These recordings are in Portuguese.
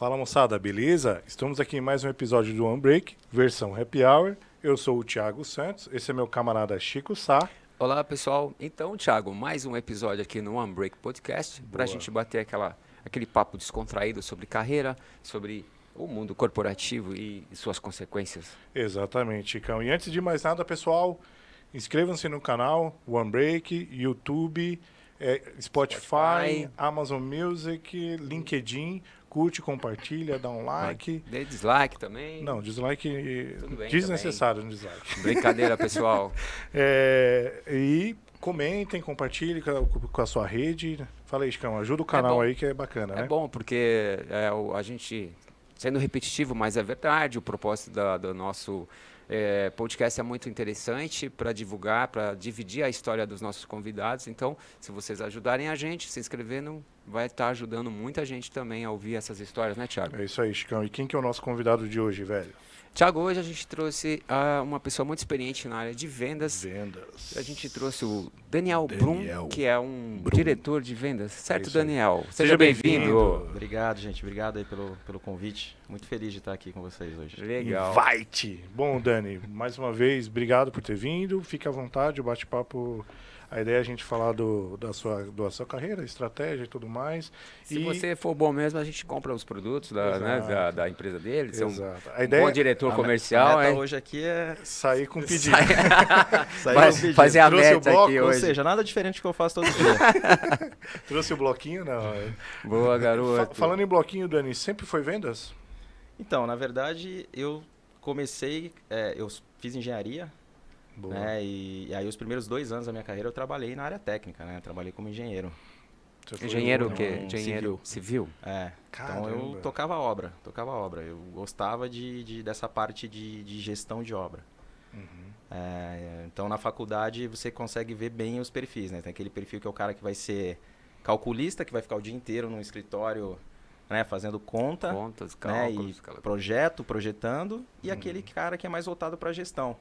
Fala moçada, beleza? Estamos aqui em mais um episódio do One Break, versão Happy Hour. Eu sou o Thiago Santos, esse é meu camarada Chico Sá. Olá pessoal, então Thiago, mais um episódio aqui no One Break Podcast para a gente bater aquele papo descontraído sobre carreira, sobre o mundo corporativo e suas consequências. Exatamente, Chicão. E antes de mais nada, pessoal, inscrevam-se no canal One Break, YouTube, Spotify, Amazon Music, LinkedIn. Curte, compartilha, dá um like. Dê dislike também. Não, dislike Tudo bem desnecessário no dislike. Brincadeira, pessoal. E comentem, compartilhem com a sua rede. Fala aí, Chicão, ajuda o canal aí que é bacana, né? É bom, porque a gente, sendo repetitivo, mas é verdade, o propósito do nosso podcast é muito interessante para divulgar, para dividir a história dos nossos convidados. Então, se vocês ajudarem a gente, se inscrevendo, vai estar ajudando muita gente também a ouvir essas histórias, né, Thiago? É isso aí, Chicão. E quem que é o nosso convidado de hoje, velho? Thiago, hoje a gente trouxe uma pessoa muito experiente na área de vendas. A gente trouxe o Daniel Brum, que é um diretor de vendas. Certo, Daniel? Seja bem-vindo. Obrigado, gente. Obrigado aí pelo convite. Muito feliz de estar aqui com vocês hoje. Legal. Invite! Bom, Dani, mais uma vez, obrigado por ter vindo. Fique à vontade, o bate-papo... A ideia é a gente falar da sua carreira, estratégia e tudo mais. Se você for bom mesmo, a gente compra os produtos da empresa dele. Exato. A ideia, bom diretor comercial. A meta hoje aqui é sair com pedido. Fazer a meta bloco, aqui ou hoje. Ou seja, nada diferente do que eu faço todo dia. Trouxe o bloquinho? Não. Boa, garoto. Falando em bloquinho, Dani, sempre foi vendas? Então, na verdade, eu comecei... eu fiz engenharia. Né, e aí os primeiros 2 anos da minha carreira eu trabalhei na área técnica, né? Trabalhei como engenheiro. Engenheiro o quê? Engenheiro civil? Então eu tocava obra. Eu gostava dessa parte de gestão de obra. Então na faculdade você consegue ver bem os perfis, né? Tem aquele perfil que é o cara que vai ser calculista, que vai ficar o dia inteiro no escritório, né, fazendo contas, cálculos, né, e projetando, e aquele cara que é mais voltado para a gestão.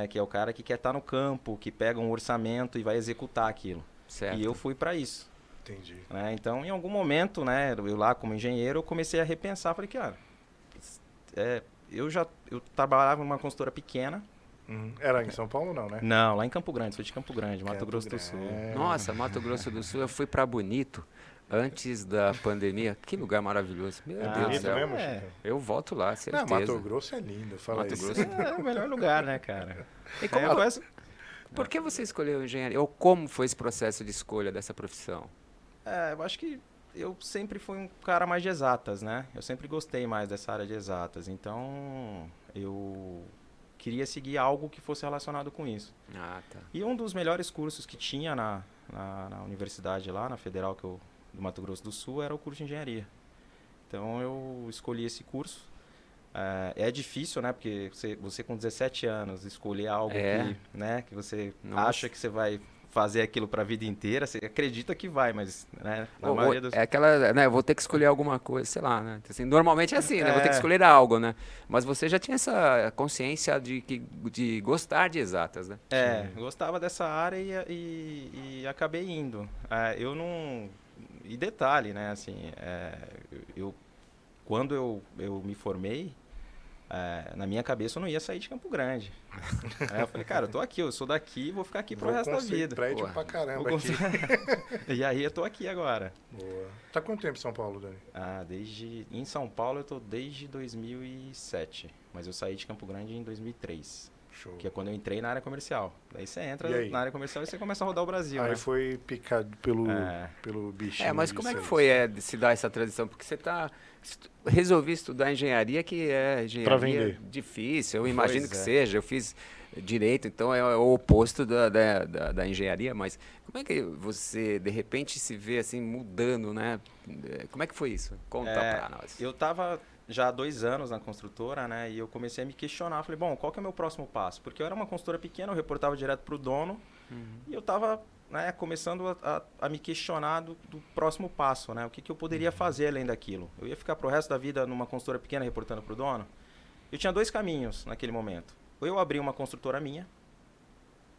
Que é o cara que quer estar no campo, que pega um orçamento e vai executar aquilo. Certo. E eu fui para isso. Entendi. Então, em algum momento, né, eu lá como engenheiro, eu comecei a repensar. Falei, cara, eu trabalhava numa consultora pequena. Era em São Paulo não, né? Não, lá em Campo Grande. Sou de Campo Grande, Mato Grosso do Sul. Nossa, Mato Grosso do Sul, eu fui para Bonito. Antes da pandemia, que lugar maravilhoso. Meu Deus do céu. Mesmo, eu volto lá, certeza. Não, Mato Grosso é lindo, fala Mato isso. Grosso é o melhor lugar, né, cara? E por que você escolheu engenharia? Ou como foi esse processo de escolha dessa profissão? Eu acho que eu sempre fui um cara mais de exatas, né? Eu sempre gostei mais dessa área de exatas. Então, eu queria seguir algo que fosse relacionado com isso. Ah, tá. E um dos melhores cursos que tinha na universidade lá, na Federal do Mato Grosso do Sul, era o curso de engenharia. Então eu escolhi esse curso. É difícil, né? Porque você com 17 anos escolher algo que você acha que você vai fazer aquilo para a vida inteira, você acredita que vai, mas né, na maioria dos... É aquela, né, eu vou ter que escolher alguma coisa, sei lá, né? Assim, normalmente é assim, né? Vou ter que escolher algo, né? Mas você já tinha essa consciência de gostar de exatas, né? Gostava dessa área e acabei indo. Eu não... E detalhe, né, assim, quando eu me formei, na minha cabeça eu não ia sair de Campo Grande. Eu falei, cara, eu tô aqui, eu sou daqui, vou ficar aqui pro resto da vida. Prédio pra caramba aqui. E aí eu tô aqui agora. Boa. Tá quanto tempo em São Paulo, Dani? Em São Paulo eu tô desde 2007, mas eu saí de Campo Grande em 2003. Show. Que é quando eu entrei na área comercial. Daí você entra na área comercial e você começa a rodar o Brasil. Aí né? foi picado pelo bichinho. Mas como é que foi se dar essa transição? Porque você resolvi estudar engenharia, que é engenharia difícil, eu imagino que seja. Eu fiz direito, então é o oposto da engenharia, mas como é que você, de repente, se vê assim, mudando, né? Como é que foi isso? Conta pra nós. Eu estava já há 2 anos na construtora, né? E eu comecei a me questionar. Falei, bom, qual que é o meu próximo passo? Porque eu era uma construtora pequena, eu reportava direto para o dono. E eu estava começando a me questionar do próximo passo, né? O que eu poderia fazer além daquilo? Eu ia ficar pro resto da vida numa construtora pequena reportando para o dono? Eu tinha 2 caminhos naquele momento. Ou eu abri uma construtora minha,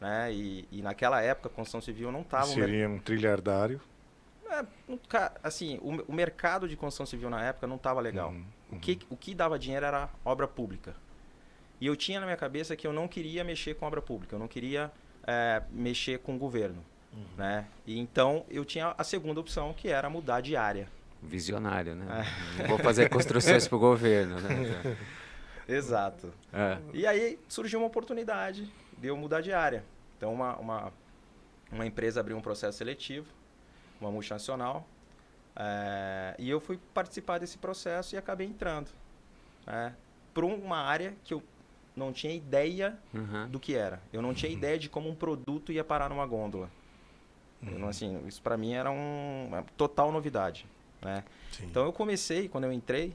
né? E naquela época a construção civil não estava... Seria um trilhardário. Assim, o mercado de construção civil na época não estava legal. O que dava dinheiro era obra pública. E eu tinha na minha cabeça que eu não queria mexer com obra pública, eu não queria mexer com o governo. Né? E então eu tinha a segunda opção, que era mudar de área. Visionário, né? Não vou fazer construções para o governo, né? Exato. E aí surgiu uma oportunidade de eu mudar de área. Então uma empresa abriu um processo seletivo, uma multinacional, e eu fui participar desse processo e acabei entrando para uma área que eu não tinha ideia do que era. Eu não tinha ideia de como um produto ia parar numa gôndola. Assim, isso para mim era uma total novidade. Né? Então eu comecei, quando eu entrei,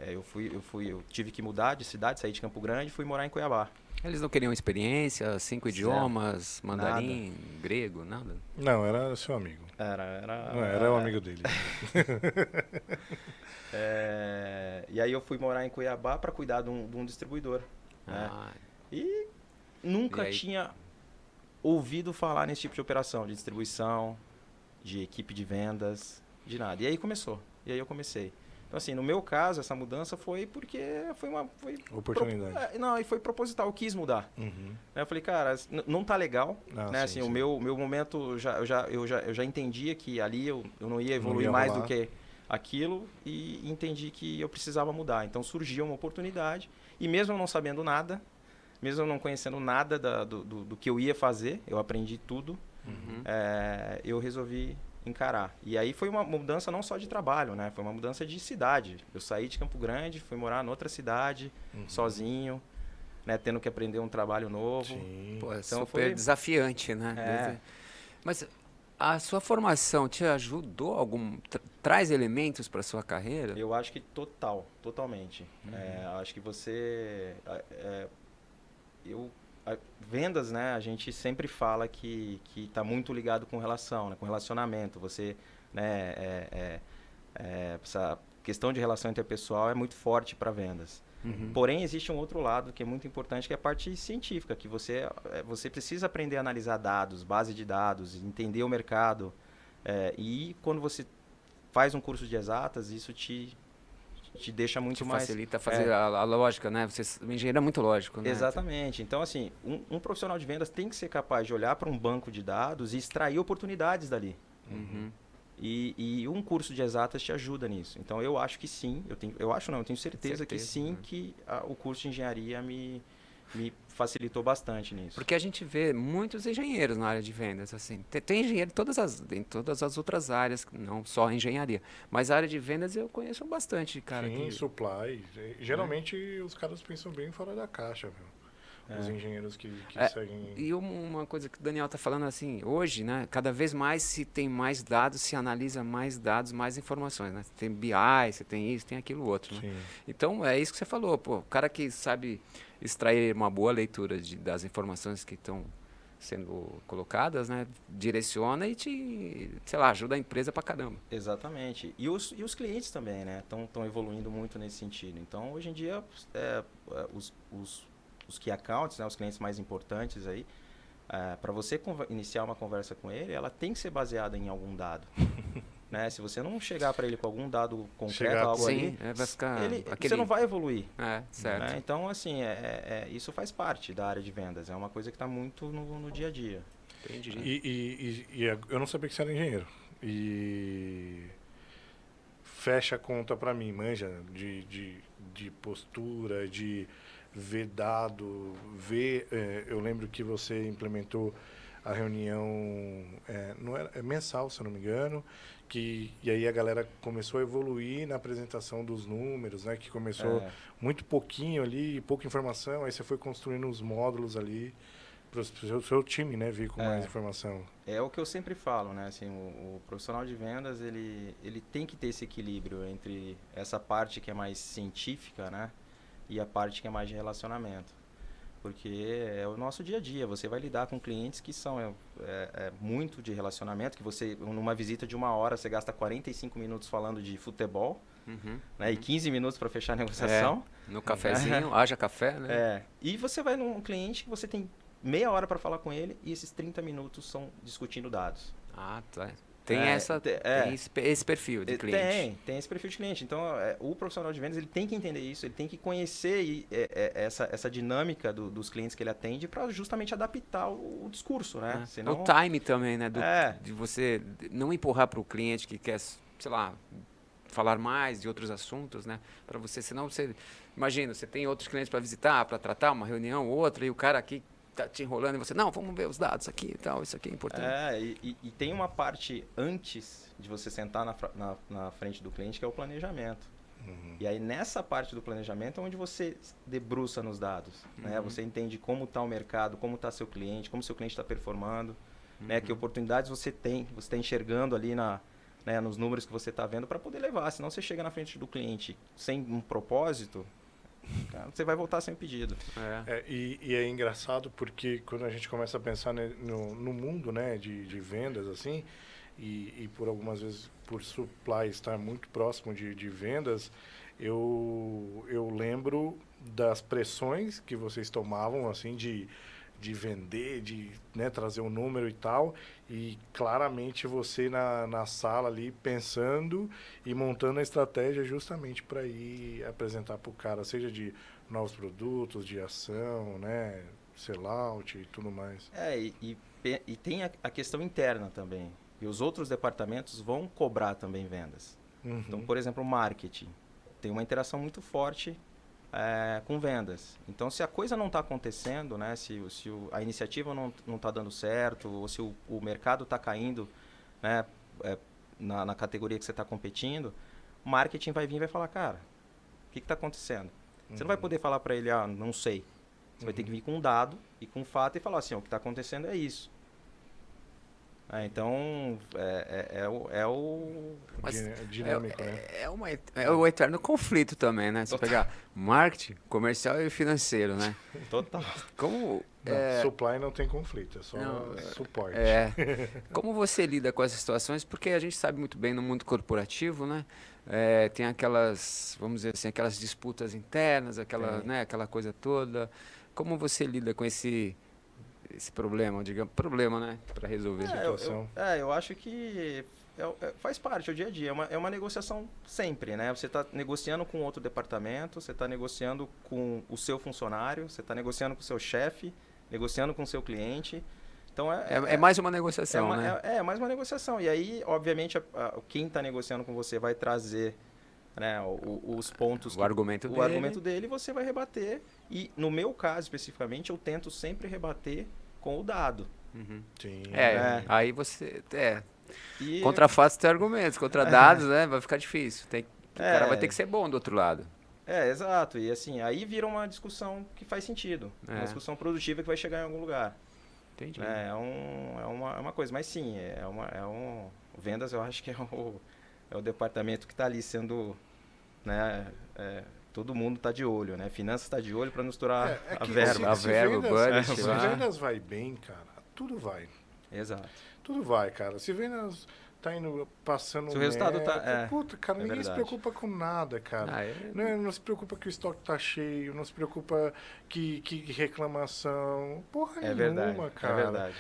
eu tive que mudar de cidade, sair de Campo Grande e fui morar em Cuiabá. Eles não queriam experiência, 5 idiomas, mandarim, grego, nada? Não, era seu amigo. Era o amigo dele. E aí eu fui morar em Cuiabá para cuidar de um distribuidor. Né? E nunca tinha ouvido falar nesse tipo de operação, de distribuição, de equipe de vendas, de nada. E aí eu comecei. Então, assim, no meu caso, essa mudança foi porque foi oportunidade. E foi proposital, eu quis mudar. Eu falei, cara, não tá legal. Né? Assim, o meu momento, eu já entendia que ali eu não ia evoluir mais do que aquilo e entendi que eu precisava mudar. Então, surgiu uma oportunidade e mesmo eu não sabendo nada, mesmo eu não conhecendo nada do que eu ia fazer, eu aprendi tudo, eu resolvi encarar. E aí foi uma mudança não só de trabalho, né? Foi uma mudança de cidade. Eu saí de Campo Grande, fui morar noutra cidade, sozinho, né? Tendo que aprender um trabalho novo. Pô, então super desafiante, né? Mas a sua formação te ajudou traz elementos para sua carreira? Eu acho que totalmente. Acho que você... vendas, né? A gente sempre fala que está muito ligado com relação, né? Com relacionamento. Você, né? Essa questão de relação interpessoal é muito forte para vendas. Porém, existe um outro lado que é muito importante, que é a parte científica, que você precisa aprender a analisar dados, base de dados, entender o mercado. E quando você faz um curso de exatas, isso te deixa muito mais... facilita fazer a lógica, né? O engenheiro é muito lógico, né? Exatamente. Então, assim, um profissional de vendas tem que ser capaz de olhar para um banco de dados e extrair oportunidades dali. E um curso de exatas te ajuda nisso. Então, eu acho que sim. Eu tenho certeza que sim, que o curso de engenharia me facilitou bastante nisso. Porque a gente vê muitos engenheiros na área de vendas, assim. Tem engenheiro em todas as outras áreas, não só a engenharia. Mas a área de vendas eu conheço bastante, cara. Sim, supply. Geralmente os caras pensam bem fora da caixa, viu? Os engenheiros que seguem... E uma coisa que o Daniel está falando, assim, hoje, né, cada vez mais se tem mais dados, se analisa mais dados, mais informações, né? Você tem BI, você tem isso, tem aquilo outro, né? Então, é isso que você falou, pô, o cara que sabe extrair uma boa leitura das informações que estão sendo colocadas, né, direciona e ajuda a empresa pra caramba. Exatamente. E os clientes também, né, estão evoluindo muito nesse sentido. Então, hoje em dia, os key accounts, né, os clientes mais importantes aí, para você iniciar uma conversa com ele, ela tem que ser baseada em algum dado. Né? Se você não chegar para ele com algum dado concreto, algo ali, vai ficar você não vai evoluir. Certo. Né? Então, assim, isso faz parte da área de vendas. É uma coisa que está muito no dia a dia. Entendi. E eu não sabia que você era engenheiro. E fecha a conta para mim, manja, de postura, de ver dado, eu lembro que você implementou a reunião não era mensal, se eu não me engano, e aí a galera começou a evoluir na apresentação dos números, né? Que começou muito pouquinho ali, pouca informação, aí você foi construindo os módulos ali para o seu time, né? Vir com mais informação. É o que eu sempre falo, né? Assim, o profissional de vendas, ele tem que ter esse equilíbrio entre essa parte que é mais científica, né? E a parte que é mais de relacionamento. Porque é o nosso dia a dia. Você vai lidar com clientes que são muito de relacionamento, que você, numa visita de 1 hora, você gasta 45 minutos falando de futebol, né? E 15 minutos para fechar a negociação. No cafezinho, haja café, né? E você vai num cliente que você tem meia hora para falar com ele e esses 30 minutos são discutindo dados. Tá. tem esse perfil de cliente. Tem esse perfil de cliente. Então, o profissional de vendas ele tem que entender isso, ele tem que conhecer essa dinâmica dos clientes que ele atende para justamente adaptar o discurso, né? Senão... O time também, né? De você não empurrar para o cliente que quer, sei lá, falar mais de outros assuntos, né? Para você, senão você... Imagina, você tem outros clientes para visitar, para tratar, uma reunião, outra, e o cara aqui tá te enrolando e você, não, vamos ver os dados aqui e tal, isso aqui é importante. E tem uma parte antes de você sentar na frente do cliente que é o planejamento. E aí nessa parte do planejamento é onde você debruça nos dados, né? Você entende como está o mercado, como está seu cliente, como seu cliente está performando, né? Que oportunidades você está enxergando ali nos números que você está vendo para poder levar. Senão você chega na frente do cliente sem um propósito, cara, você vai voltar sem pedido. E é engraçado porque quando a gente começa a pensar no mundo, né, de vendas, assim, e por algumas vezes por supply estar muito próximo de vendas, eu lembro das pressões que vocês tomavam, assim, de vender, de, né, trazer um número e tal, e claramente você na sala ali pensando e montando a estratégia justamente para ir apresentar para o cara, seja de novos produtos, de ação, né, sellout e tudo mais. E tem a questão interna também, e os outros departamentos vão cobrar também vendas. Então, por exemplo, o marketing tem uma interação muito forte com vendas. Então, se a coisa não está acontecendo, né, se a iniciativa não está dando certo, ou se o mercado está caindo, né, na categoria que você está competindo, o marketing vai vir e vai falar, cara, o que está acontecendo? Você não vai poder falar para ele, não sei. Você vai ter que vir com um dado e com um fato e falar assim, o que está acontecendo é isso. Então, dinâmico, né? É o eterno conflito também, né? Você pegar marketing, comercial e financeiro, né? Total. Como... Supply não tem conflito, é só suporte. Como você lida com essas situações? Porque a gente sabe muito bem no mundo corporativo, né? Tem aquelas, vamos dizer assim, aquelas disputas internas, aquela coisa toda. Como você lida com esse problema, digamos, né, para resolver a situação? Eu acho que faz parte, é o dia a dia, é uma negociação sempre, né? Você está negociando com outro departamento, você está negociando com o seu funcionário, você está negociando com o seu chefe, negociando com o seu cliente. Então é mais uma negociação, né? É mais uma negociação. E aí, obviamente, quem está negociando com você vai trazer, né, os pontos, o argumento dele, você vai rebater. E no meu caso especificamente, eu tento sempre rebater com o dado. Sim. Aí você contra fatos tem argumentos, contra dados, né, vai ficar difícil. O cara vai ter que ser bom do outro lado. Exato. E assim, aí vira uma discussão que faz sentido, uma discussão produtiva que vai chegar em algum lugar. Entendi. É uma coisa, mas sim, vendas eu acho que é o departamento que está ali sendo, né, todo mundo está de olho, né? Finanças está de olho para misturar a verba. Se vendas vai bem, cara, tudo vai. Exato. Tudo vai, cara. Se vendas tá indo passando... Se o resultado tá... Puta, cara, ninguém se preocupa com nada, cara. Não se preocupa que o estoque tá cheio, não se preocupa que reclamação... Porra nenhuma, cara. É verdade.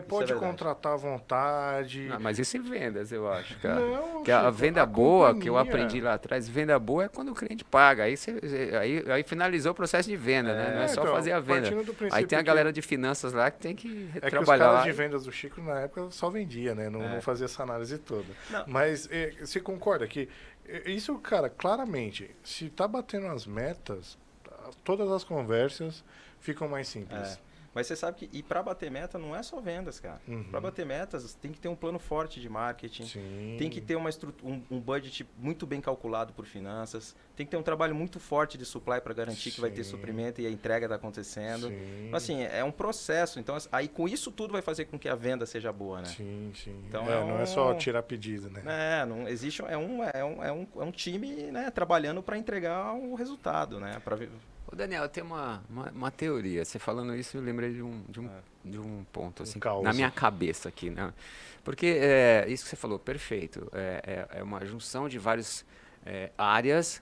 Pode contratar à vontade. Mas isso em vendas, eu acho, cara. Não, que a venda boa, que eu aprendi lá atrás, venda boa é quando o cliente paga. Aí finalizou o processo de venda, né? Não é só fazer a venda. Aí tem a galera de finanças lá que tem que trabalhar. Que os caras de vendas do Chico, na época, só vendia, né? Não fazia essa análise toda. Não. Mas você concorda que isso, cara, claramente, se tá batendo as metas, todas as conversas ficam mais simples. Mas você sabe que para bater meta não é só vendas, cara. Para bater metas tem que ter um plano forte de marketing, tem que ter um budget muito bem calculado por finanças, tem que ter um trabalho muito forte de supply para garantir que vai ter suprimento e a entrega está acontecendo. Então, assim, é um processo. Então, aí com isso tudo vai fazer com que a venda seja boa, né? Sim. Então, não é só tirar pedido, né? Não existe, é um time, né, trabalhando para entregar o resultado, né? Daniel, tem uma teoria. Você falando isso, eu lembrei de um ponto assim, causa na minha cabeça aqui, né? Porque isso que você falou, perfeito. É uma junção de várias áreas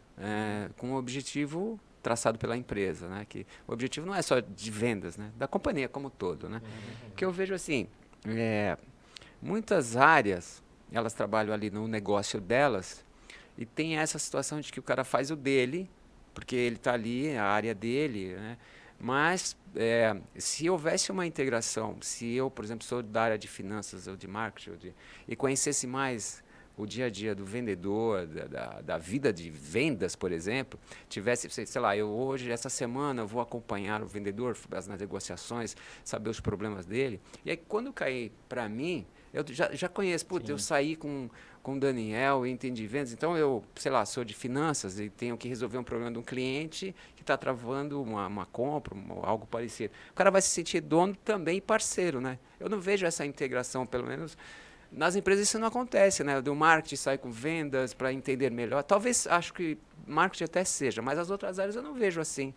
com um objetivo traçado pela empresa, né? Que o objetivo não é só de vendas, né? Da companhia como um todo, né? Que eu vejo assim, muitas áreas elas trabalham ali no negócio delas e tem essa situação de que o cara faz o dele, porque ele está ali, a área dele, né? Mas se houvesse uma integração, se eu, por exemplo, sou da área de finanças ou de marketing e conhecesse mais o dia a dia do vendedor, da vida de vendas, por exemplo, tivesse, sei lá, eu hoje, essa semana, eu vou acompanhar o vendedor nas negociações, saber os problemas dele. E aí, quando cair para mim, eu já conheço, putz, eu saí com o Daniel e entendi vendas, então eu, sei lá, sou de finanças e tenho que resolver um problema de um cliente que está travando uma compra, algo parecido. O cara vai se sentir dono também e parceiro, né? Eu não vejo essa integração, pelo menos nas empresas isso não acontece, né? Do marketing sai com vendas para entender melhor. Talvez, acho que marketing até seja, mas as outras áreas eu não vejo assim.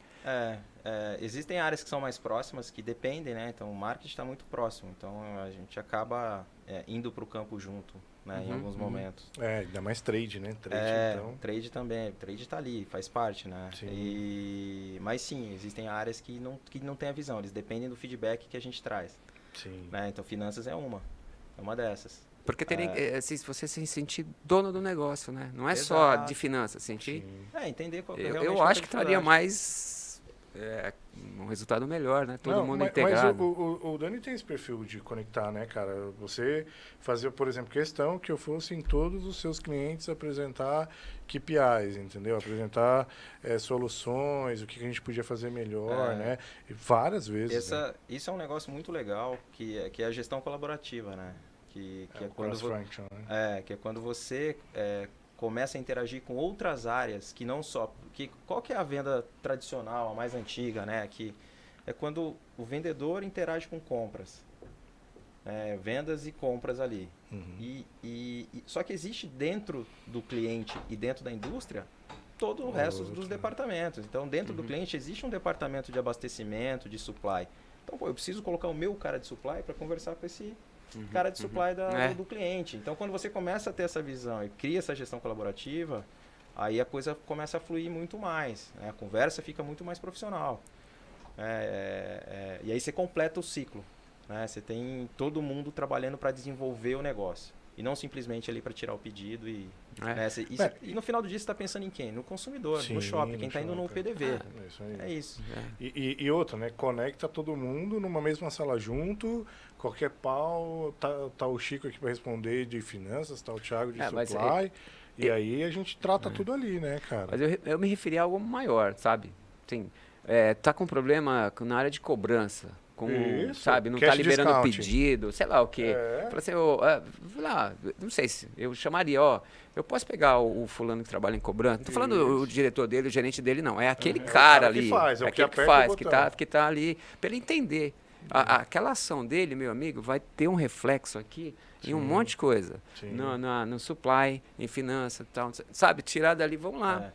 Existem áreas que são mais próximas, que dependem, né? Então, o marketing está muito próximo. Então, a gente acaba indo para o campo junto, né? Em alguns momentos. Ainda mais trade, né? Então. Trade também. Trade está ali, faz parte, né? Sim. Mas sim, existem áreas que não tem a visão. Eles dependem do feedback que a gente traz. Sim. Né? Então, finanças é uma dessas. Porque se você se sentir dono do negócio, né? Não é Exato. Só de finanças, sentir. Entender qual eu acho que traria mais um resultado melhor, né? Todo mundo integrado. Mas o Dani tem esse perfil de conectar, né, cara? Você fazia, por exemplo, questão que eu fosse em todos os seus clientes apresentar KPIs, entendeu? Apresentar soluções, o que a gente podia fazer melhor, né? E várias vezes. Isso é um negócio muito legal, que é a gestão colaborativa, né? Que é quando você começa a interagir com outras áreas que não só... Qual que é a venda tradicional, a mais antiga, né? Que é quando o vendedor interage com compras. Vendas e compras ali. Só que existe dentro do cliente e dentro da indústria todo o resto dos departamentos. Então, dentro do cliente existe um departamento de abastecimento, de supply. Então, eu preciso colocar o meu cara de supply para conversar com esse cara de supply do cliente. Então, quando você começa a ter essa visão e cria essa gestão colaborativa, aí a coisa começa a fluir muito mais, né? A conversa fica muito mais profissional. E aí você completa o ciclo, né? Você tem todo mundo trabalhando para desenvolver o negócio. E não simplesmente ali para tirar o pedido e no final do dia você está pensando em quem? No consumidor, no shopping, quem está indo no PDV. É isso. E outra, né? Conecta todo mundo numa mesma sala junto, qualquer pau, tá o Chico aqui para responder de finanças, tá o Thiago de supply, e aí a gente trata tudo ali, né, cara? Mas eu me referi a algo maior, sabe? Assim, tá com problema na área de cobrança. Sabe, não está liberando pedido, sei lá o quê. Fala assim, não sei se eu chamaria, eu posso pegar o fulano que trabalha em cobrança. Não estou falando o diretor dele, o gerente dele, não. É aquele cara ali. Aquele que faz, que tá ali, para ele entender. Aquela ação dele, meu amigo, vai ter um reflexo aqui em um monte de coisa. No supply, em finanças e tal. Sabe, tirar dali, vamos lá.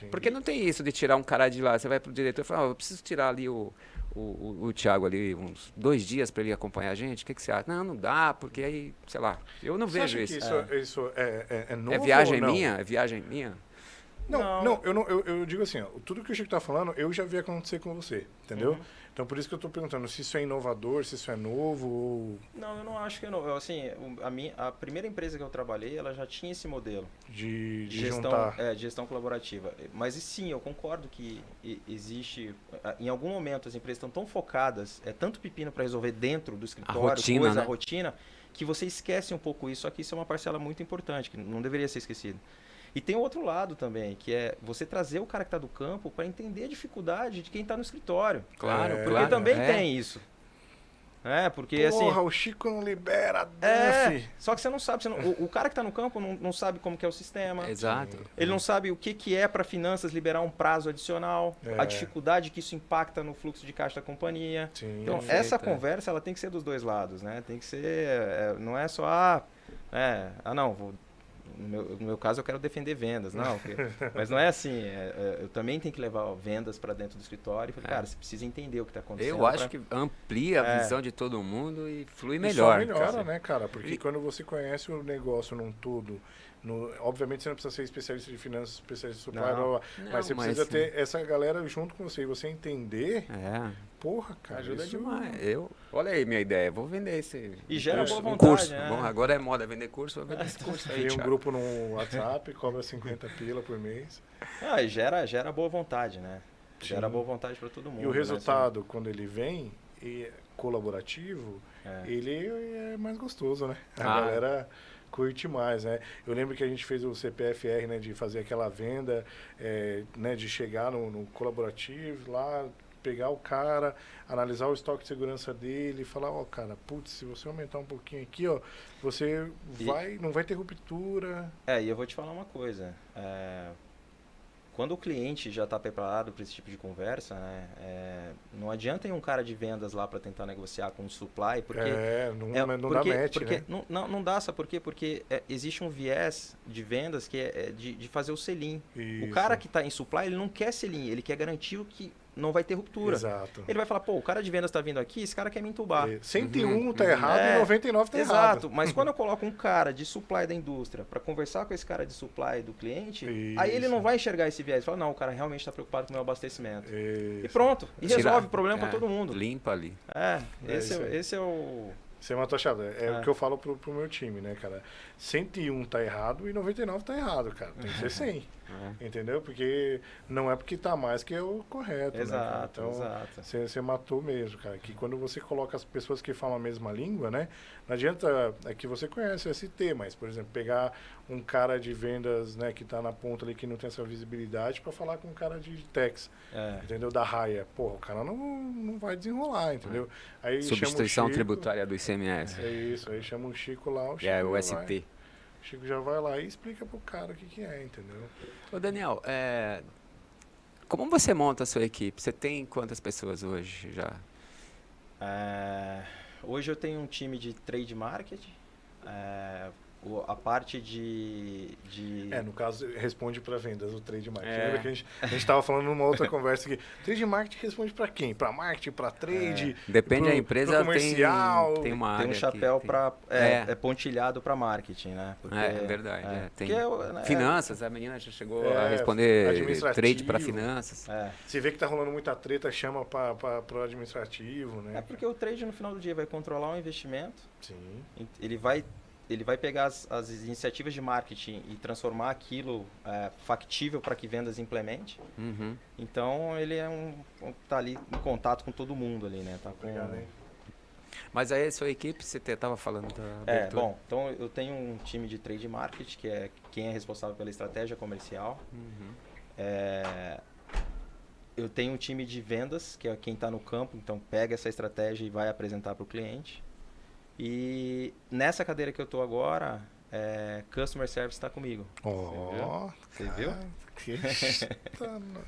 Porque não tem isso de tirar um cara de lá. Você vai pro diretor e fala, eu preciso tirar ali o Thiago ali uns 2 dias para ele acompanhar a gente. O que você acha? Não dá, porque aí, sei lá, eu não vejo isso. Você acha que isso é novo? É viagem minha? É viagem minha? Não, eu digo assim, tudo que o Chico tá falando, eu já vi acontecer com você, entendeu? Então, por isso que eu tô perguntando se isso é inovador, se isso é novo ou... Não, eu não acho que é novo. Assim, a primeira empresa que eu trabalhei, ela já tinha esse modelo. De gestão colaborativa. Mas sim, eu concordo que existe... Em algum momento, as empresas estão tão focadas, tanto pepino para resolver dentro do escritório, a rotina, que você esquece um pouco isso. Só que isso é uma parcela muito importante, que não deveria ser esquecido. E tem o outro lado também, que é você trazer o cara que está do campo para entender a dificuldade de quem está no escritório. Claro, porque também tem isso. Porque Porra, o Chico não libera. Só que você não sabe. O cara que está no campo não sabe como que é o sistema. Exato. Ele não sabe o que é para finanças liberar um prazo adicional, a dificuldade que isso impacta no fluxo de caixa da companhia. Então, essa conversa ela tem que ser dos dois lados, né? Tem que ser... não é só... No meu caso, eu quero defender vendas. Mas não é assim. Eu também tenho que levar vendas para dentro do escritório. E falei, cara, você precisa entender o que está acontecendo. Eu acho que amplia a visão de todo mundo e flui melhor. Só melhora, né, cara? Porque quando você conhece o negócio num todo Obviamente você não precisa ser especialista de finanças, especialista de supply, mas você precisa ter essa galera junto com você e você entender. Porra, cara. Ajuda demais. Olha aí minha ideia, vou vender esse. E gera boa vontade. Curso. Né? Bom, agora é moda vender curso, vou vender esse curso aí. Tem um grupo no WhatsApp, cobra 50 pila por mês. E gera boa vontade, né? Gera boa vontade para todo mundo. E o resultado, quando ele vem, colaborativo, ele é mais gostoso, né? A galera curte mais, né? Eu lembro que a gente fez o CPFR, né? De fazer aquela venda, né? De chegar no colaborativo lá, pegar o cara, analisar o estoque de segurança dele e falar, cara, putz, se você aumentar um pouquinho aqui, você não vai ter ruptura. E eu vou te falar uma coisa. Quando o cliente já está preparado para esse tipo de conversa, né, não adianta ir um cara de vendas lá para tentar negociar com o supply, porque não dá match, porque né? não dá, sabe por quê? Porque existe um viés de vendas que é de fazer o sell-in. O cara que está em supply, ele não quer sell-in, ele quer garantir o que não vai ter ruptura. Exato. Ele vai falar, o cara de vendas está vindo aqui, esse cara quer me entubar. 101 tá errado e 99 tá errado. Exato, mas quando eu coloco um cara de supply da indústria para conversar com esse cara de supply do cliente, aí ele não vai enxergar esse viés. Ele fala, não, o cara realmente está preocupado com o meu abastecimento. E pronto, e resolve o problema para todo mundo. Limpa ali. Esse é o... Você matou a chave. O que eu falo pro meu time, né, cara? 101 tá errado e 99 tá errado, cara. Tem que ser 100. Entendeu? Porque não é porque tá mais que é o correto, exato, né? Então, você matou mesmo, cara. Que quando você coloca as pessoas que falam a mesma língua, né? Não adianta... É que você conhece o ST, mas, por exemplo, pegar um cara de vendas, né, que tá na ponta ali, que não tem essa visibilidade, para falar com um cara de Tex, entendeu? Da raia. O cara não vai desenrolar, entendeu? Aí substituição tributária do ICMS. É isso, aí chama o Chico lá, o Chico o ST. O Chico já vai lá e explica pro cara o que é, entendeu? Ô Daniel, como você monta a sua equipe? Você tem quantas pessoas hoje já? Hoje eu tenho um time de trade marketing. A parte de... no caso, responde para vendas, o trade marketing. Lembra que a gente estava falando numa outra conversa aqui. Trade marketing responde para quem? Para marketing, para trade? Depende da empresa, comercial. Tem uma área tem um chapéu para... É pontilhado para marketing, né? Porque, é verdade. Tem porque, finanças, a menina já chegou a responder trade para finanças. Você vê que tá rolando muita treta, chama para o administrativo, né? Porque o trade no final do dia vai controlar o investimento. Sim. Ele vai pegar as iniciativas de marketing e transformar aquilo factível para que vendas implemente. Então, ele tá ali em contato com todo mundo ali, né? Mas aí a sua equipe, você estava falando da abertura. Bom, então eu tenho um time de trade marketing, que é quem é responsável pela estratégia comercial. Eu tenho um time de vendas, que é quem está no campo, então pega essa estratégia e vai apresentar para o cliente. E nessa cadeira que eu estou agora, Customer Service está comigo. Você viu?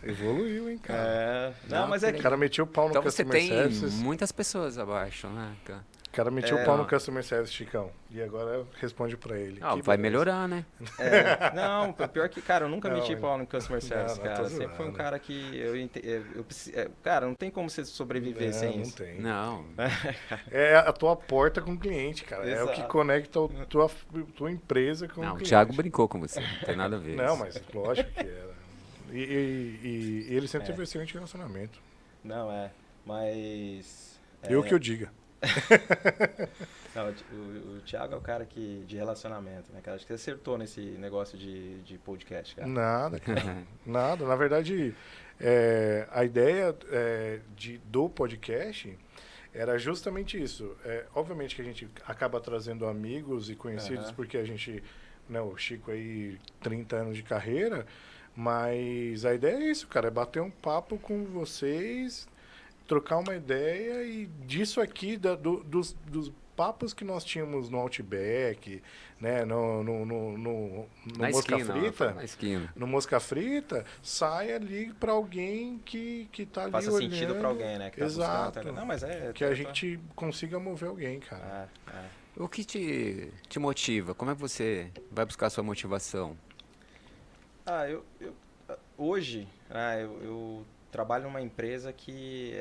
Evoluiu, hein, cara? Mas o cara metiu o pau no Customer Service. Então você tem muitas pessoas abaixo, né? O cara metiu o pau no Customer Service, Chicão. E agora responde pra ele. Vai melhorar, né? Não, pior que, cara, eu nunca meti pau no Customer Service, cara. Sempre foi um cara que cara, não tem como você sobreviver sem isso. Não tem. Não. É a tua porta com o cliente, cara. Exato. É o que conecta a tua empresa com o cliente. O Thiago brincou com você, não tem nada a ver. Não, mas lógico que era. E ele sempre teve excelente relacionamento. Não, mas... Eu que eu diga. Não, o Thiago é o cara de relacionamento, né, cara? Acho que você acertou nesse negócio de podcast, cara. Nada, cara. Nada. Na verdade, a ideia do podcast era justamente isso. Obviamente que a gente acaba trazendo amigos e conhecidos, porque a gente, né, o Chico aí, 30 anos de carreira, mas a ideia é isso, cara, é bater um papo com vocês, trocar uma ideia e disso aqui, dos papos que nós tínhamos no Outback, né, no Mosca Frita, no Mosca Frita, sai ali para alguém que tá ali faça olhando. Sentido para alguém, né? Que tá exato. Buscando, não, mas que a gente consiga mover alguém, cara. O que te motiva? Como é que você vai buscar a sua motivação? Hoje, eu trabalho numa empresa que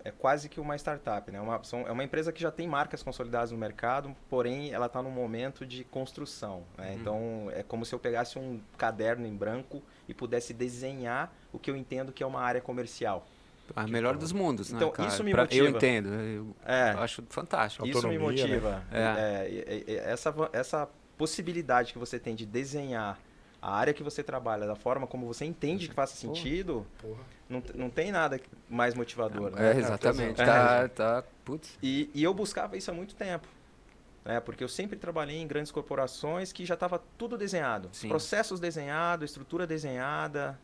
é quase que uma startup, né? É uma empresa que já tem marcas consolidadas no mercado, porém ela está num momento de construção, né? Então é como se eu pegasse um caderno em branco e pudesse desenhar o que eu entendo que é uma área comercial. A melhor dos mundos, então, né, cara? Isso me motiva. Eu entendo, eu acho fantástico. Isso Autonomia, me motiva. Né? Essa possibilidade que você tem de desenhar a área que você trabalha, da forma como você entende que faça sentido, não tem nada mais motivador. Né? Exatamente. Putz. E eu buscava isso há muito tempo. Né? Porque eu sempre trabalhei em grandes corporações que já estava tudo desenhado. Os processos desenhados, estrutura desenhada,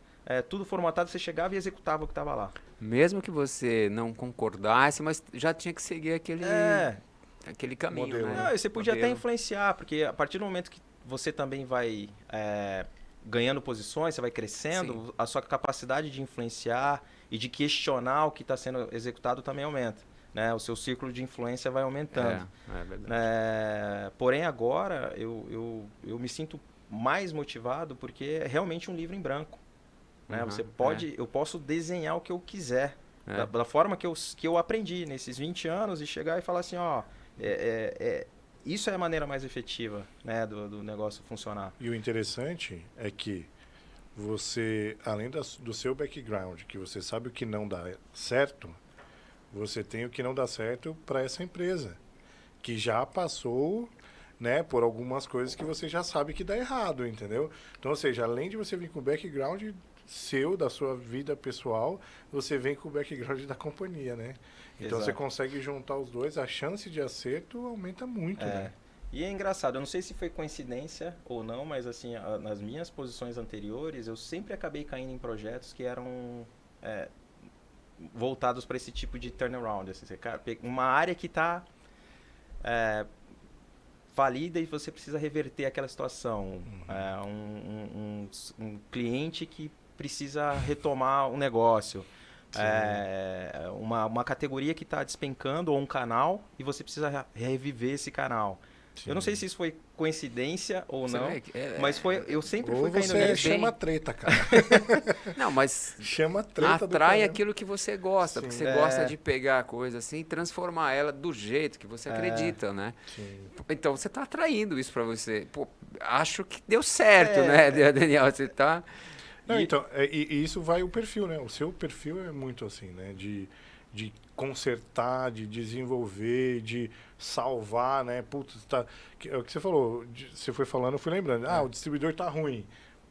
tudo formatado, você chegava e executava o que estava lá. Mesmo que você não concordasse, mas já tinha que seguir aquele caminho. Modelo, né? Não, você podia até influenciar, porque a partir do momento que você também vai ganhando posições, você vai crescendo, a sua capacidade de influenciar e de questionar o que está sendo executado também aumenta. Né? O seu círculo de influência vai aumentando. É verdade. Porém, agora eu me sinto mais motivado porque é realmente um livro em branco. Né? Eu posso desenhar o que eu quiser, da forma que eu aprendi nesses 20 anos e chegar e falar assim, isso é a maneira mais efetiva, né, do negócio funcionar. E o interessante é que você, além do seu background, que você sabe o que não dá certo, você tem o que não dá certo para essa empresa, que já passou, né, por algumas coisas que você já sabe que dá errado, entendeu? Então, ou seja, além de você vir com o background seu, da sua vida pessoal, você vem com o background da companhia, né? Então você consegue juntar os dois, a chance de acerto aumenta muito, né? E é engraçado, eu não sei se foi coincidência ou não, mas assim, nas minhas posições anteriores, eu sempre acabei caindo em projetos que eram voltados para esse tipo de turnaround. Assim, uma área que está falida e você precisa reverter aquela situação. Um cliente que precisa retomar um negócio. Uma categoria que está despencando ou um canal e você precisa reviver esse canal. Sim. Eu não sei se isso foi coincidência ou não, mas eu sempre fui caindo nisso. Você chama treta, cara. Não, mas chama treta atrai aquilo que você gosta, porque você gosta de pegar a coisa assim e transformar ela do jeito que você acredita, né? Sim. Então você está atraindo isso para você. Pô, acho que deu certo, né, Daniel? Você está... Não, então, e isso vai o perfil, né? O seu perfil é muito assim, né? De consertar, de desenvolver, de salvar, né? Putz, é o que você falou, você foi falando, eu fui lembrando. O distribuidor tá ruim.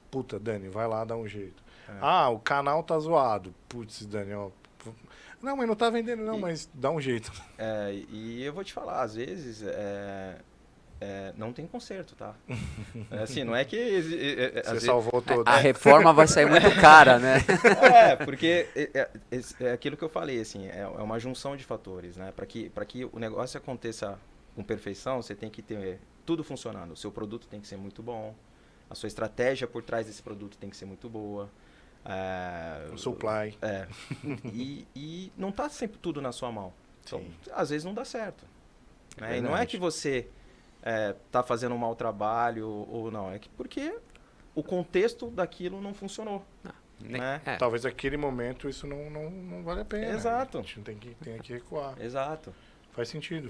Puta, Dani, vai lá, dá um jeito. O canal tá zoado. Putz, Dani, ó. Não, mas não tá vendendo não, mas dá um jeito. E eu vou te falar, às vezes... não tem conserto, tá? Assim, não é que... Você salvou todo. A reforma vai sair muito cara, né? Porque é aquilo que eu falei, assim, é uma junção de fatores, né? Para que o negócio aconteça com perfeição, você tem que ter tudo funcionando. O seu produto tem que ser muito bom, a sua estratégia por trás desse produto tem que ser muito boa. O supply. E não tá sempre tudo na sua mão. Então, às vezes não dá certo. Né? E não é que você... tá fazendo um mau trabalho ou não. É porque o contexto daquilo não funcionou. Né? Talvez naquele momento isso não vale a pena. Exato. A gente tem que recuar. Exato. Faz sentido.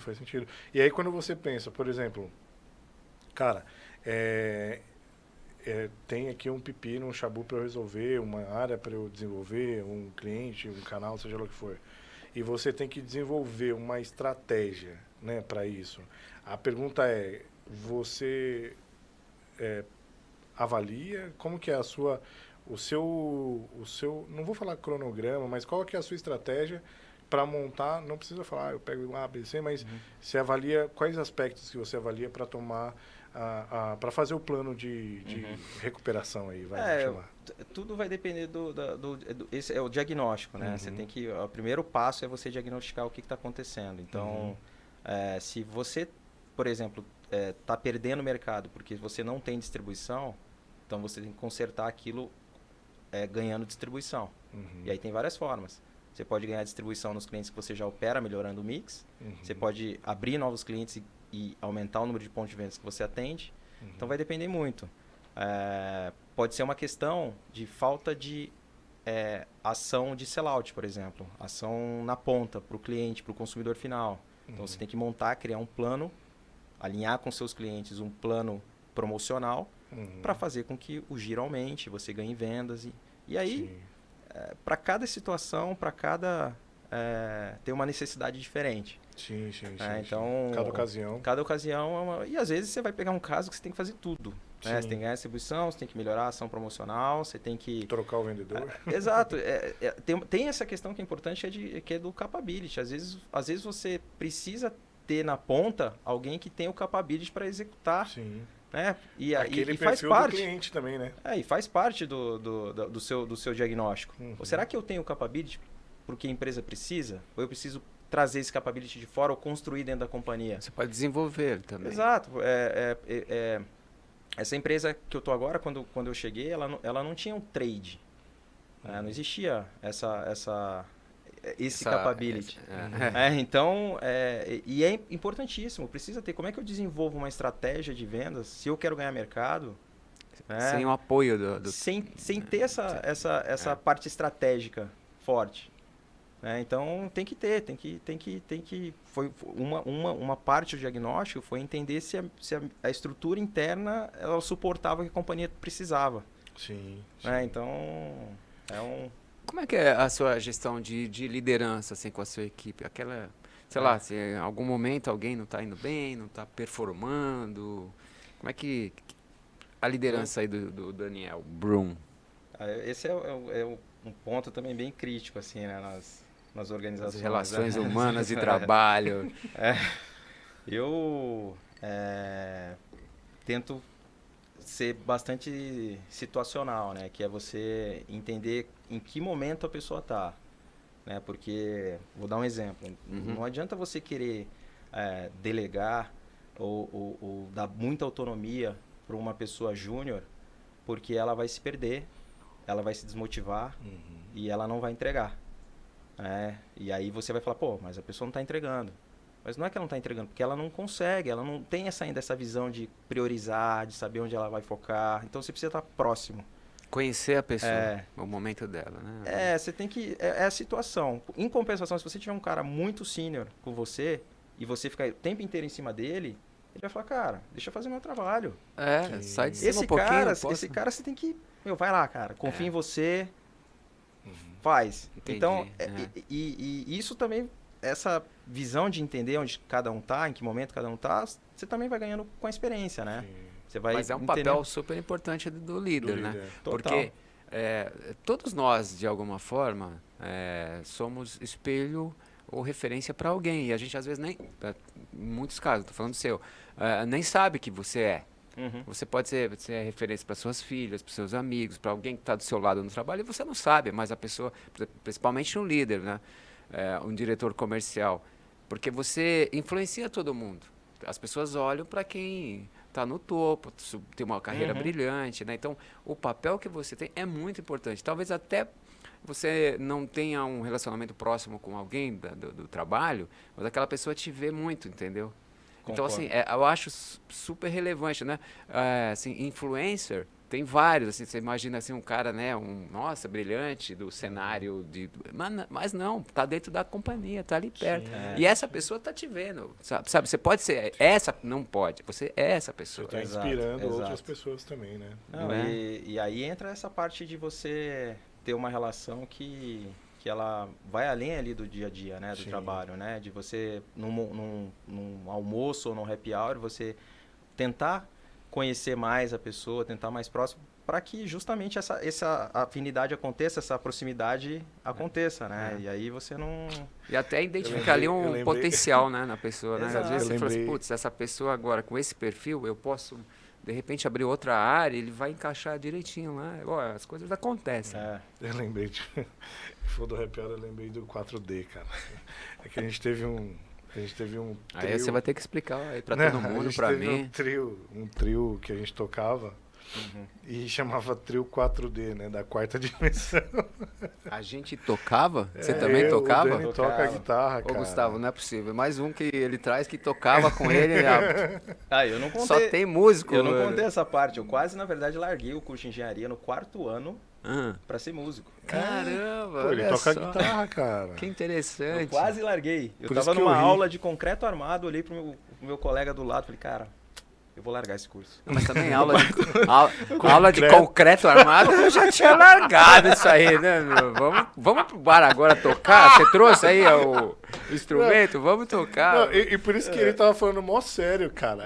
E aí quando você pensa, por exemplo, cara, tem aqui um pepino, um chabu para eu resolver, uma área para eu desenvolver, um cliente, um canal, seja lá o que for. E você tem que desenvolver uma estratégia, né, para isso. A pergunta você avalia como que é o seu, não vou falar cronograma, mas qual que é a sua estratégia para montar, não precisa falar, eu pego um A, B, C, mas você avalia, quais aspectos que você avalia para tomar, para fazer o plano de recuperação aí, vai chamar. Tudo vai depender esse é o diagnóstico, né? Você tem que, o primeiro passo é você diagnosticar o que está acontecendo. Então, se você, por exemplo, está perdendo o mercado porque você não tem distribuição, então você tem que consertar aquilo ganhando distribuição. E aí tem várias formas. Você pode ganhar distribuição nos clientes que você já opera, melhorando o mix. Você pode abrir novos clientes e aumentar o número de pontos de vendas que você atende. Então vai depender muito. Pode ser uma questão de falta de ação de sellout, por exemplo. Ação na ponta, para o cliente, para o consumidor final. Então, você tem que montar, criar um plano, alinhar com seus clientes um plano promocional para fazer com que o giro aumente, você ganhe vendas. E aí, para cada situação, para cada... tem uma necessidade diferente. Sim. Então, cada ocasião é uma... E às vezes você vai pegar um caso que você tem que fazer tudo. Né? Você tem que ganhar a distribuição, você tem que melhorar a ação promocional, você tem que... trocar o vendedor. Exato. Tem essa questão que é importante, que é do capability. Às vezes você precisa ter na ponta alguém que tem o capability para executar. Sim. Né? E Aquele faz perfil parte do cliente também, né? E faz parte do seu diagnóstico. Ou será que eu tenho o capability porque a empresa precisa? Ou eu preciso trazer esse capability de fora ou construir dentro da companhia? Você pode desenvolver também. Exato. Essa empresa que eu estou agora, quando eu cheguei, ela não tinha um trade. Não existia esse capability. Então, e é importantíssimo. Precisa ter. Como é que eu desenvolvo uma estratégia de vendas se eu quero ganhar mercado? Sem o apoio sem ter essa parte estratégica forte. Então, tem que ter. Foi uma parte do diagnóstico foi entender se a estrutura interna ela suportava o que a companhia precisava. Sim. Então, Como é que é a sua gestão de liderança assim, com a sua equipe? Aquela, sei lá, se em algum momento alguém não está indo bem, não está performando, como é que a liderança aí do Daniel Brum? Esse é um ponto também bem crítico assim, né, nas organizações. As relações humanas e trabalho. Eu tento ser bastante situacional, né? Que é você entender em que momento a pessoa está. Né? Porque, vou dar um exemplo, não adianta você querer delegar ou dar muita autonomia para uma pessoa júnior, porque ela vai se perder, ela vai se desmotivar e ela não vai entregar. E aí você vai falar, pô, mas a pessoa não está entregando. Mas não é que ela não está entregando, porque ela não consegue, ela não tem ainda essa visão de priorizar, de saber onde ela vai focar. Então você precisa estar próximo. Conhecer a pessoa, o momento dela, né? Você tem que... É a situação. Em compensação, se você tiver um cara muito sênior com você e você ficar o tempo inteiro em cima dele, ele vai falar, cara, deixa eu fazer meu trabalho. Sai de cima um pouquinho. Esse cara você tem que... vai lá, cara, confia em você, faz. Entendi. Então, e isso também... Essa visão de entender onde cada um está, em que momento cada um está, você também vai ganhando com a experiência, né? Você vai Mas é um papel super importante do líder, né? Total. Porque todos nós, de alguma forma, somos espelho ou referência para alguém. E a gente, às vezes, nem... Em muitos casos, estou falando do seu, nem sabe que você é. Você pode ser referência para suas filhas, para seus amigos, para alguém que está do seu lado no trabalho, e você não sabe, mas a pessoa, principalmente um líder, né? Um diretor comercial, porque você influencia todo mundo. As pessoas olham para quem está no topo, tem uma carreira brilhante, né? Então, o papel que você tem é muito importante. Talvez até você não tenha um relacionamento próximo com alguém do trabalho, mas aquela pessoa te vê muito, entendeu? Concordo. Então, assim, eu acho super relevante, né? Assim, influencer... Tem vários, assim, você imagina assim, um cara, né, nossa, brilhante do cenário, mas não, tá dentro da companhia, tá ali perto. E essa pessoa tá te vendo, sabe? Você pode ser, não pode, você é essa pessoa. Você tá inspirando outras pessoas também, né? E aí entra essa parte de você ter uma relação que ela vai além ali do dia a dia, né, do trabalho, né? De você, num almoço ou num happy hour, você tentar conhecer mais a pessoa, tentar mais próximo, para que justamente essa afinidade aconteça, essa proximidade aconteça, né? E aí você não... E até identificar ali um potencial, né, na pessoa, né? Às vezes você fala assim, putz, essa pessoa agora com esse perfil, eu posso, de repente, abrir outra área, ele vai encaixar direitinho lá. As coisas acontecem. Eu lembrei falou do Happy Hour, eu lembrei do 4D, cara. É que a gente teve um trio... Aí você vai ter que explicar aí pra todo mundo, pra mim. Um trio que a gente tocava e chamava trio 4D, né? Da quarta dimensão. A gente tocava? Você também tocava? O Dani toca a guitarra, cara. Ô, Gustavo, não é possível. Mais um que ele traz que tocava com ele. Eu não contei. Só tem músico. Eu não contei essa parte. Eu quase, na verdade, larguei o curso de engenharia no 4º ano pra ser músico. Caramba, Pô, ele toca guitarra, cara. Que interessante. Eu quase larguei. Eu Por tava isso que numa eu ri. aula de concreto armado, olhei pro meu colega do lado e falei, cara, eu vou largar esse curso. Mas também aula de concreto armado, eu já tinha largado isso aí, né, meu? Vamos pro bar agora tocar? Você trouxe aí o instrumento? Vamos tocar. Não, e por isso que ele tava falando mó sério, cara.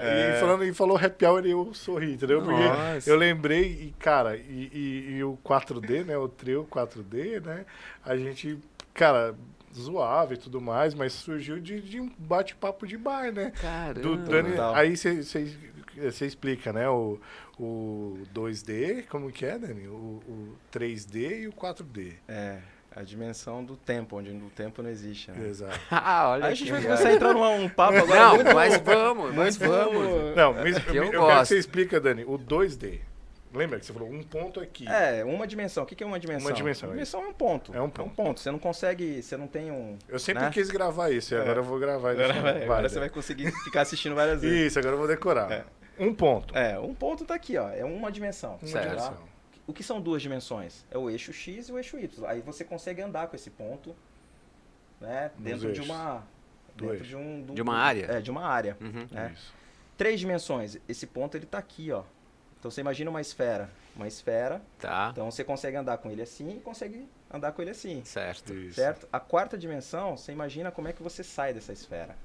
E falou happy hour e eu sorri, entendeu? Porque Nossa. eu lembrei, e cara, e o 4D, né? O trio 4D, né? A gente, cara, zoava e tudo mais, mas surgiu de um bate-papo de bar, né? Caramba. Do Dani, Total. aí você explica, né? O 2D, como que é, Dani? O 3D e o 4D. A dimensão do tempo, onde o tempo não existe, né? Exato. Olha Aí a gente que vai legal. começar a entrar num papo agora. Não, muito- mas vamos. Não, mas eu quero que gosto. você explica, Dani, o 2D. Lembra que você falou um ponto aqui? Uma dimensão. O que é uma dimensão? Uma dimensão, Uma dimensão é um ponto. É um ponto. Você não consegue, você não tem um... Eu sempre né? quis gravar isso, e agora eu vou gravar isso. Agora você vai conseguir ficar assistindo várias vezes. Isso, agora eu vou decorar. Um ponto. Um ponto tá aqui, ó. É uma dimensão. Uma Certo. dimensão. O que são duas dimensões? É o eixo X e o eixo Y. Aí você consegue andar com esse ponto, né? Dentro de eixos. uma... Do Dentro eixo. De uma área? De uma área. Uhum. Né? Isso. 3 dimensões. Esse ponto ele tá aqui, ó. Então você imagina uma esfera. Uma esfera. Tá, Então você consegue andar com ele assim e consegue andar com ele assim. certo. Isso. Certo? A 4ª dimensão, você imagina como é que você sai dessa esfera.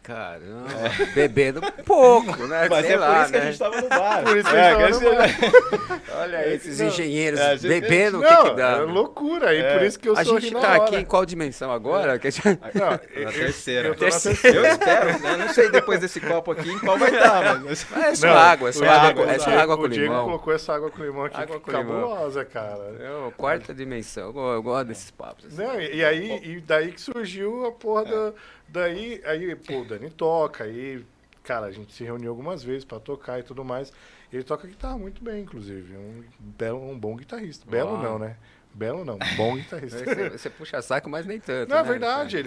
Caramba, bebendo pouco, né? Mas Sei é lá, por isso que a né? gente tava no bar. Por isso que a gente tava no Olha aí, esses Não, engenheiros a gente- bebendo, o Não, que dá? é loucura. E por isso que eu A sorri gente na tá hora. aqui em qual dimensão agora? Que a gente- Não, Na terceira. Eu tô na Terceira. terceira. Eu espero, né? Não sei depois desse copo aqui em qual vai estar, mas... É só Não, água, é só o água, Diego- é só água com O Diego limão. colocou essa água com limão aqui, Água com cabulosa, cara. É a 4ª dimensão, eu gosto desses papos. assim. Não, e daí que surgiu a porra daí, pô, o Dani toca, aí, cara, a gente se reuniu algumas vezes pra tocar e tudo mais. Ele toca guitarra muito bem, inclusive, um bom guitarrista. Belo Uau. não, né? Belo não, bom guitarrista. Você puxa saco, mas nem tanto. Não, é né? verdade,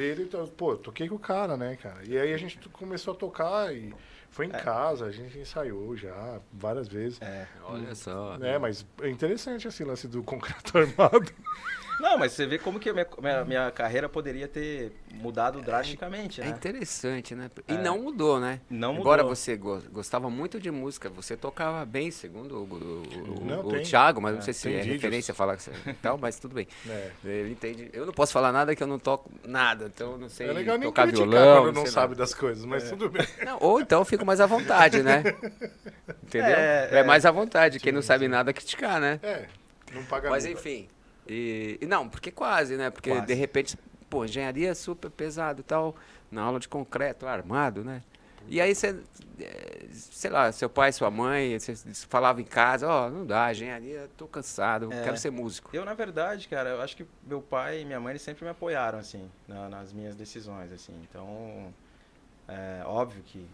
pô, toquei com o cara, né, cara? E aí a gente começou a tocar e foi em casa, a gente ensaiou já várias vezes. Olha só. Mas é interessante esse lance do concreto armado. Não, mas você vê como que a minha carreira poderia ter mudado drasticamente, É né? interessante, né? E não mudou, né? Não Embora mudou. você gostava muito de música, você tocava bem, segundo Não, o tem. Thiago, mas não sei se tem é vídeos. referência falar que você tal, mas tudo bem. É. Ele entende. Eu não posso falar nada que eu não toco nada, então eu não sei É legal nem tocar criticar violão. quando não sei sabe lá. das coisas, mas tudo bem. Não, ou então eu fico mais à vontade, né? Entendeu? É mais à vontade. Quem não sabe nada criticar, né? Não paga Mas nunca. enfim. E não, porque quase, né? Porque Quase. de repente, pô, engenharia é super pesado e tal, na aula de concreto, armado, né? E aí você, sei lá, seu pai, sua mãe, você falava em casa, ó, não dá, engenharia, tô cansado, quero ser músico. Eu, na verdade, cara, eu acho que meu pai e minha mãe eles sempre me apoiaram, assim, nas minhas decisões, assim. Então, óbvio que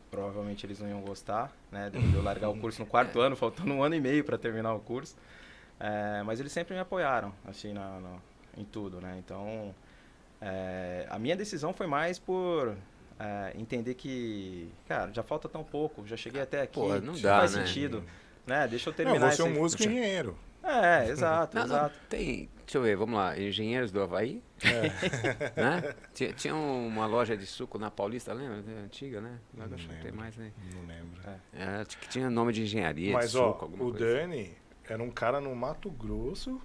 provavelmente eles não iam gostar, né, de eu largar o curso no 4º ano, faltando 1 ano e meio para terminar o curso. Mas eles sempre me apoiaram, assim, em tudo, né? Então, a minha decisão foi mais por entender que, cara, já falta tão pouco, já cheguei até aqui, Pô, não não dá, faz né? sentido, né? Deixa eu Não, terminar você é um esse- músico engenheiro. Exato, Não, exato. tem, deixa eu ver, vamos lá, Engenheiros do Havaí, né? Tinha uma loja de suco na Paulista, lembra? Antiga, né? Agora acho que não tem mais, né? Não lembro. Que tinha nome de engenharia, Mas, de ó, suco, alguma o coisa. Dani era um cara no Mato Grosso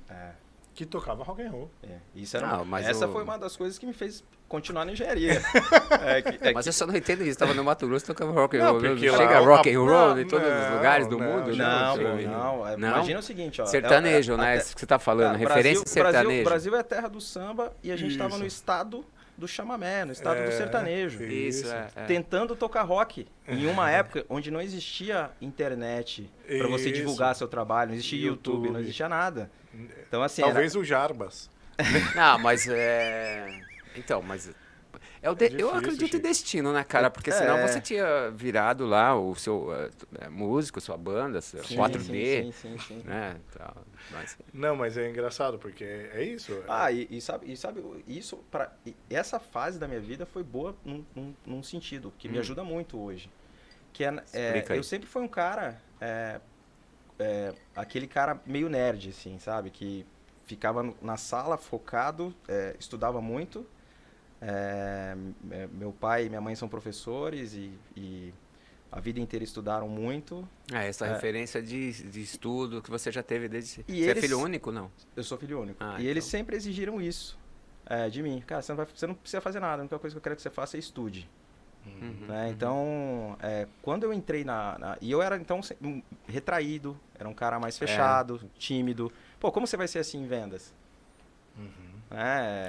que tocava rock and roll. Isso era Não, mas essa o- foi uma das coisas que me fez continuar na engenharia. Mas eu só não entendo isso, tava no Mato Grosso tocando rock and Não, roll. porque Chega lá- rock and roll não, em todos os não, lugares do não, mundo? Não, sei. não. Imagina o seguinte, ó. Sertanejo, né? Isso que você tá falando, referência sertanejo. Brasil é terra do samba e a gente estava no estado do chamamé, no estado do sertanejo. Isso, Tentando tocar rock em uma época onde não existia internet para você Isso. divulgar seu trabalho, não existia YouTube, não existia nada. Então, assim, Talvez o Jarbas. Não, mas então, mas eu difícil, acredito em Chico. destino, né, cara? Porque senão É. você tinha virado lá o seu músico, sua banda, seu 4D, Sim. né? Tal, mas, Não, mas é engraçado, porque é isso. E sabe, isso essa fase da minha vida foi boa num sentido, que me ajuda muito hoje. Que Explica aí. eu sempre fui um cara aquele cara meio nerd, assim, sabe? Que ficava na sala, focado, estudava muito. Meu pai e minha mãe são professores e a vida inteira estudaram muito. Essa referência de estudo que você já teve desde... E você é filho único, não? Eu sou filho único. E então... eles sempre exigiram isso de mim. Cara, você não precisa fazer nada. A única coisa que eu quero que você faça é estude. Então, quando eu entrei e eu era, então, retraído. Era um cara mais fechado, tímido. Pô, como você vai ser assim em vendas?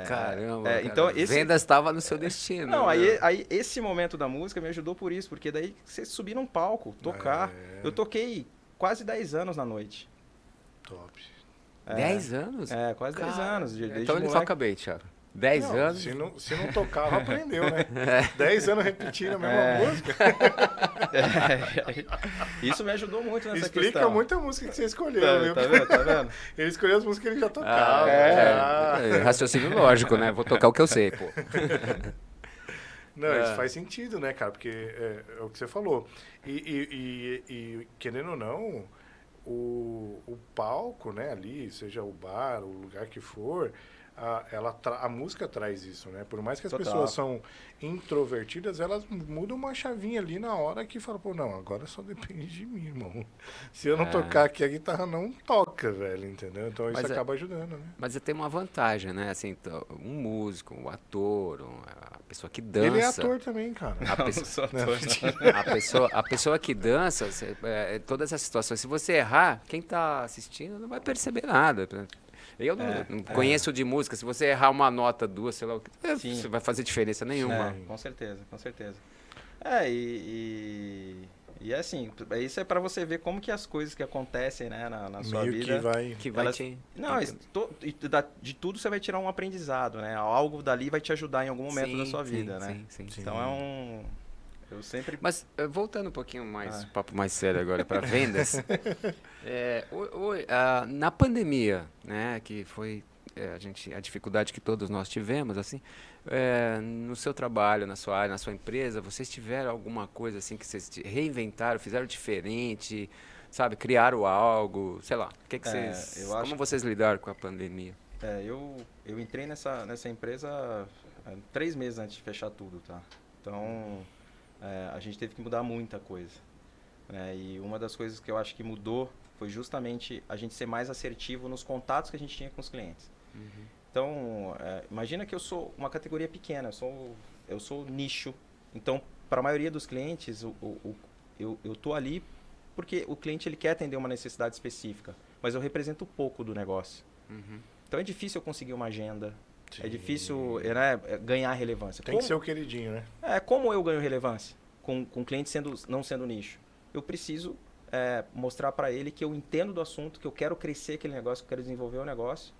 Caramba, então vendas estava no seu destino. Não, aí esse momento da música me ajudou por isso, porque daí você subir num palco, tocar. Eu toquei quase 10 anos na noite. Top. 10 anos? Quase 10 anos. Então ele só acabei, Thiago. 10 anos? Se não tocava, aprendeu, né? 10 anos repetindo a mesma música. Isso me ajudou muito nessa questão. Explica muita música que você escolheu, viu? Tá vendo? Ele escolheu as músicas que ele já tocava. Raciocínio lógico, né? Vou tocar o que eu sei, pô. Não, isso faz sentido, né, cara? Porque é o que você falou. E querendo ou não, o palco, né, ali, seja o bar, o lugar que for... A música traz isso, né? Por mais que as pessoas são introvertidas, elas mudam uma chavinha ali na hora que fala, pô, não, agora só depende de mim, irmão. Se eu não tocar aqui, a guitarra não toca, velho, entendeu? Então isso acaba ajudando, né? Mas tem uma vantagem, né? Assim, um músico, um ator, a pessoa que dança... Ele é ator também, cara. A pessoa que dança, todas essas situações, se você errar, quem tá assistindo não vai perceber nada. Eu não conheço de música. Se você errar uma nota, duas, sei lá, você vai fazer diferença nenhuma. Com certeza, com certeza. E assim, isso é para você ver como que as coisas que acontecem, né, na sua vida... Que vai te... Não, de tudo você vai tirar um aprendizado, né? Algo dali vai te ajudar em algum momento da sua vida, né? Sim. Então eu sempre... Mas voltando um pouquinho mais, papo mais sério agora para vendas, na pandemia, né, que foi a dificuldade que todos nós tivemos, assim, no seu trabalho, na sua área, na sua empresa, vocês tiveram alguma coisa assim que vocês reinventaram, fizeram diferente, sabe, criaram algo, sei lá, como vocês lidaram com a pandemia? Eu entrei nessa empresa 3 meses antes de fechar tudo, tá? Então a gente teve que mudar muita coisa, né? E uma das coisas que eu acho que mudou foi justamente a gente ser mais assertivo nos contatos que a gente tinha com os clientes. Então, imagina que eu sou uma categoria pequena, eu sou nicho. Então, para a maioria dos clientes, eu tô ali porque o cliente ele quer atender uma necessidade específica, mas eu represento pouco do negócio. Então, é difícil eu conseguir uma agenda. Sim. É difícil ganhar relevância. Tem que ser o queridinho, né? Como eu ganho relevância com cliente não sendo nicho? Eu preciso mostrar para ele que eu entendo do assunto, que eu quero crescer aquele negócio, que eu quero desenvolver o negócio.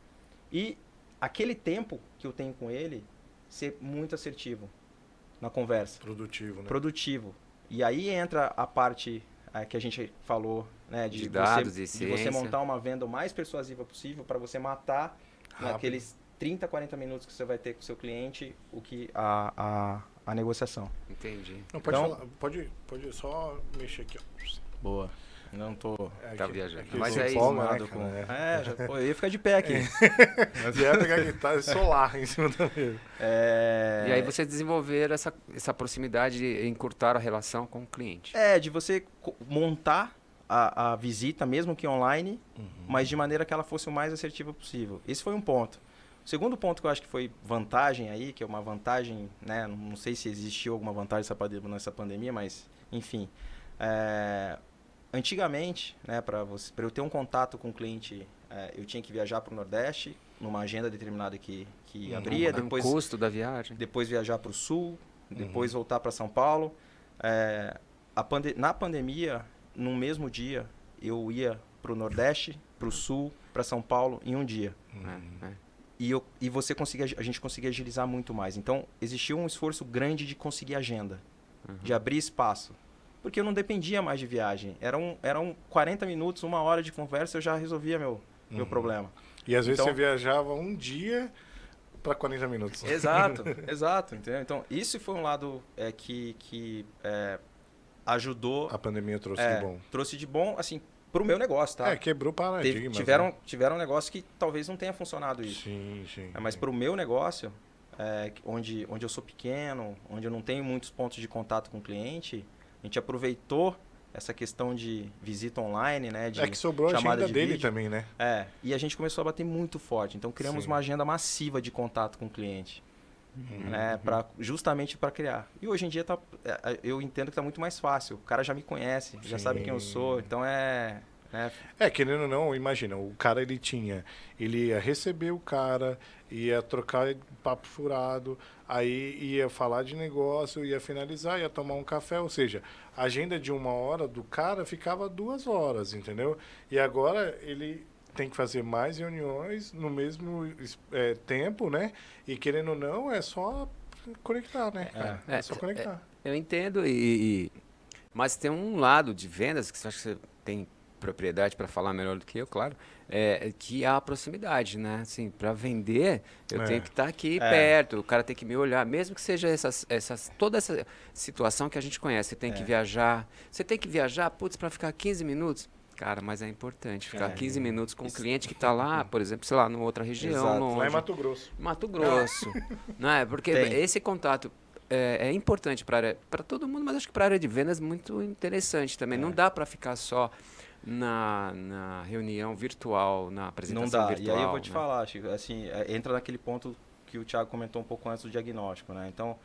E aquele tempo que eu tenho com ele, ser muito assertivo na conversa. Produtivo, né? Produtivo. E aí entra a parte que a gente falou, né? De dados e de você montar uma venda o mais persuasiva possível para você matar naqueles 30, 40 minutos que você vai ter com o seu cliente a negociação. Entendi. Não, pode só mexer aqui, ó. Boa. Não tô... Tá viajando. Mas é isso, né, eu ia ficar de pé aqui. Mas ia pegar a guitarra solar em cima da mesa. E aí vocês desenvolveram essa proximidade e encurtaram a relação com o cliente. De você montar a visita, mesmo que online, mas de maneira que ela fosse o mais assertiva possível. Esse foi um ponto. O segundo ponto que eu acho que foi vantagem aí, que é uma vantagem, né? Não sei se existiu alguma vantagem nessa pandemia, mas, enfim... Antigamente, né, para eu ter um contato com o cliente, eu tinha que viajar para o Nordeste, numa agenda determinada que abria. Depois, custo da viagem. Depois viajar para o Sul, depois voltar para São Paulo. Na pandemia, no mesmo dia, eu ia para o Nordeste, para o Sul, para São Paulo em um dia. E a gente conseguia agilizar muito mais. Então, existia um esforço grande de conseguir agenda, de abrir espaço. Porque eu não dependia mais de viagem. Eram 40 minutos, 1 hora de conversa, eu já resolvia meu problema. E às vezes você viajava um dia para 40 minutos. Exato. Entendeu? Então, isso foi um lado que ajudou... A pandemia trouxe de bom. Trouxe de bom, assim, pro meu negócio, tá? Quebrou paradigma. Tiveram um negócio que talvez não tenha funcionado isso. Sim. Mas pro meu negócio, onde eu sou pequeno, onde eu não tenho muitos pontos de contato com o cliente, a gente aproveitou essa questão de visita online, né? De que sobrou a agenda dele também, né? E a gente começou a bater muito forte. Então, criamos uma agenda massiva de contato com o cliente. Né, justamente para criar. E hoje em dia eu entendo que está muito mais fácil. O cara já me conhece, já sabe quem eu sou. Então querendo ou não, imagina, o cara ele ia receber o cara, ia trocar papo furado, aí ia falar de negócio, ia finalizar, ia tomar um café, ou seja, a agenda de 1 hora do cara ficava 2 horas, entendeu? E agora ele tem que fazer mais reuniões no mesmo tempo, né? E querendo ou não, é só conectar, né, cara? É só conectar. Eu entendo, mas tem um lado de vendas, que você acha que você tem propriedade para falar melhor do que eu, claro, que é a proximidade, né? Assim, para vender, eu tenho que estar aqui perto, o cara tem que me olhar, mesmo que seja toda essa situação que a gente conhece. Você tem que viajar, putz, para ficar 15 minutos. Cara, mas é importante ficar 15 minutos com um cliente que está lá, por exemplo, sei lá, numa outra região. Longe. Lá em Mato Grosso. Mato Grosso. Né? Porque esse contato é importante para todo mundo, mas acho que para a área de vendas é muito interessante também. Não dá para ficar só na reunião virtual, na apresentação virtual. E aí eu vou te falar, Chico, assim, entra naquele ponto que o Thiago comentou um pouco antes do diagnóstico, né? Então,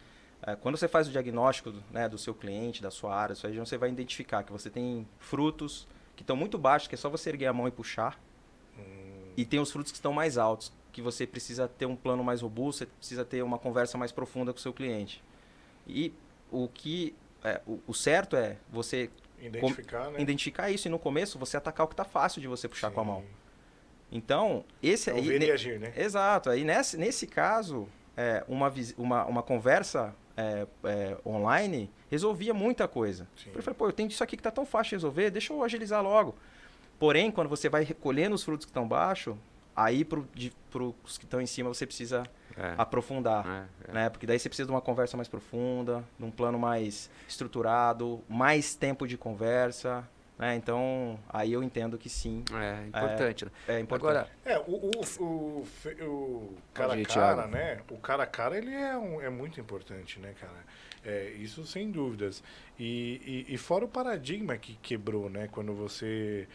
quando você faz o diagnóstico, né, do seu cliente, da sua área, sua região, você vai identificar que você tem frutos que estão muito baixos, que é só você erguer a mão e puxar. E tem os frutos que estão mais altos, que você precisa ter um plano mais robusto, você precisa ter uma conversa mais profunda com o seu cliente. E o certo é você identificar isso, e no começo você atacar o que está fácil de você puxar com a mão. Então, esse aí... ver e agir, né? Exato. Aí nesse caso, uma conversa online resolvia muita coisa. Eu falei, eu tenho isso aqui que está tão fácil de resolver, deixa eu agilizar logo. Porém, quando você vai recolhendo os frutos que estão baixo, aí para os que estão em cima você precisa aprofundar. Né? Porque daí você precisa de uma conversa mais profunda, de um plano mais estruturado, mais tempo de conversa. Né? Então, aí eu entendo que sim. É importante. É importante. Agora, o cara a cara, né? O cara a cara, ele é muito importante, né, cara? Isso sem dúvidas. E fora o paradigma que quebrou, né? Quando você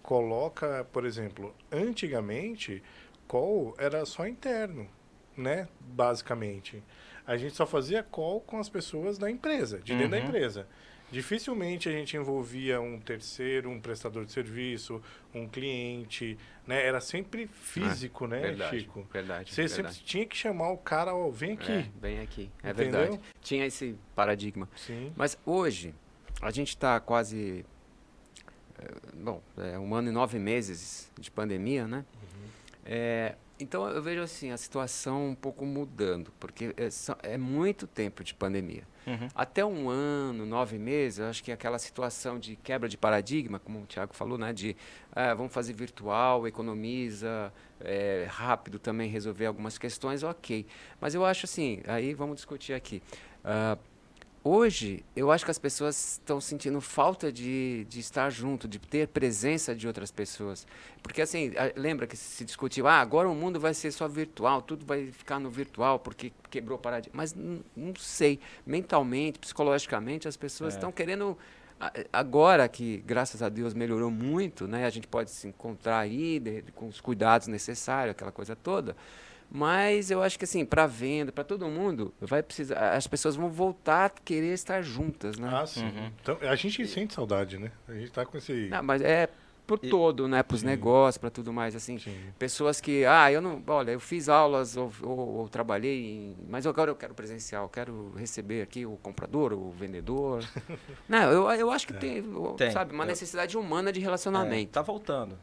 coloca, por exemplo, antigamente, call era só interno, né? Basicamente. A gente só fazia call com as pessoas da empresa, de dentro da empresa. Dificilmente a gente envolvia um terceiro, um prestador de serviço, um cliente, né? Era sempre físico, né, verdade, Chico? Verdade. Você sempre tinha que chamar o cara, vem aqui. Vem aqui, entendeu? verdade. Tinha esse paradigma. Sim. Mas hoje, a gente está quase... 1 ano e 9 meses de pandemia, né? Então, eu vejo assim, a situação um pouco mudando, porque é muito tempo de pandemia. Até 1 ano, 9 meses, eu acho que aquela situação de quebra de paradigma, como o Thiago falou, né, de vamos fazer virtual, economiza, rápido também resolver algumas questões, ok. Mas eu acho assim, aí vamos discutir aqui. Hoje, eu acho que as pessoas estão sentindo falta de estar junto, de ter presença de outras pessoas. Porque, assim, lembra que se discutiu, agora o mundo vai ser só virtual, tudo vai ficar no virtual porque quebrou paradigma. Mas não sei, mentalmente, psicologicamente, as pessoas estão querendo... Agora que, graças a Deus, melhorou muito, né? A gente pode se encontrar aí com os cuidados necessários, aquela coisa toda. Mas eu acho que assim, para venda, para todo mundo, vai precisar, as pessoas vão voltar a querer estar juntas, né? Ah, sim. Então, a gente sente saudade, né? A gente tá com esse... Não, mas por todo, né? Para os negócios, para tudo mais, assim. Sim. Pessoas que, eu fiz aulas ou trabalhei, mas agora eu quero presencial, quero receber aqui o comprador, o vendedor. Não, eu acho que tem, sabe, uma necessidade humana de relacionamento. Tá voltando.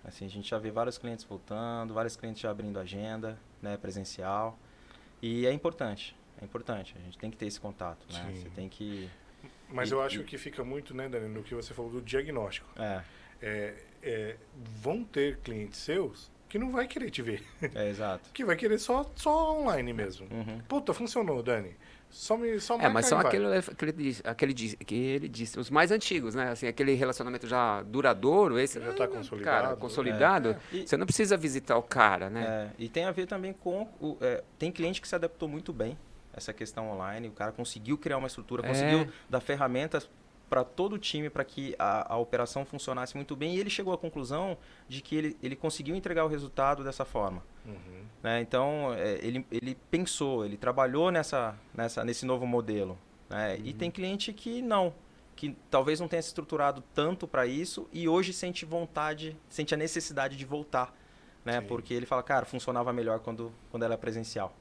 Assim, a gente já vê vários clientes voltando, vários clientes já abrindo agenda, né, presencial. E é importante. A gente tem que ter esse contato, né? Sim. Você tem que... Mas eu acho que fica muito, né, Dani, no que você falou do diagnóstico. Vão ter clientes seus que não vai querer te ver. Exato. Que vai querer só online mesmo. Puta, funcionou, Dani. Só mas são aquele que ele disse, os mais antigos, né? Assim, aquele relacionamento já duradouro, esse já tá consolidado. Cara, consolidado. Você não precisa visitar o cara, né? E tem a ver também com tem cliente que se adaptou muito bem a essa questão online. O cara conseguiu criar uma estrutura, conseguiu dar ferramentas para todo o time para que a operação funcionasse muito bem. E ele chegou à conclusão de que ele conseguiu entregar o resultado dessa forma. Uhum. Né? Então, ele pensou, ele trabalhou nesse novo modelo. Né? Uhum. E tem cliente que não, que talvez não tenha se estruturado tanto para isso e hoje sente a necessidade de voltar. Né? Porque ele fala, cara, funcionava melhor quando ela é presencial.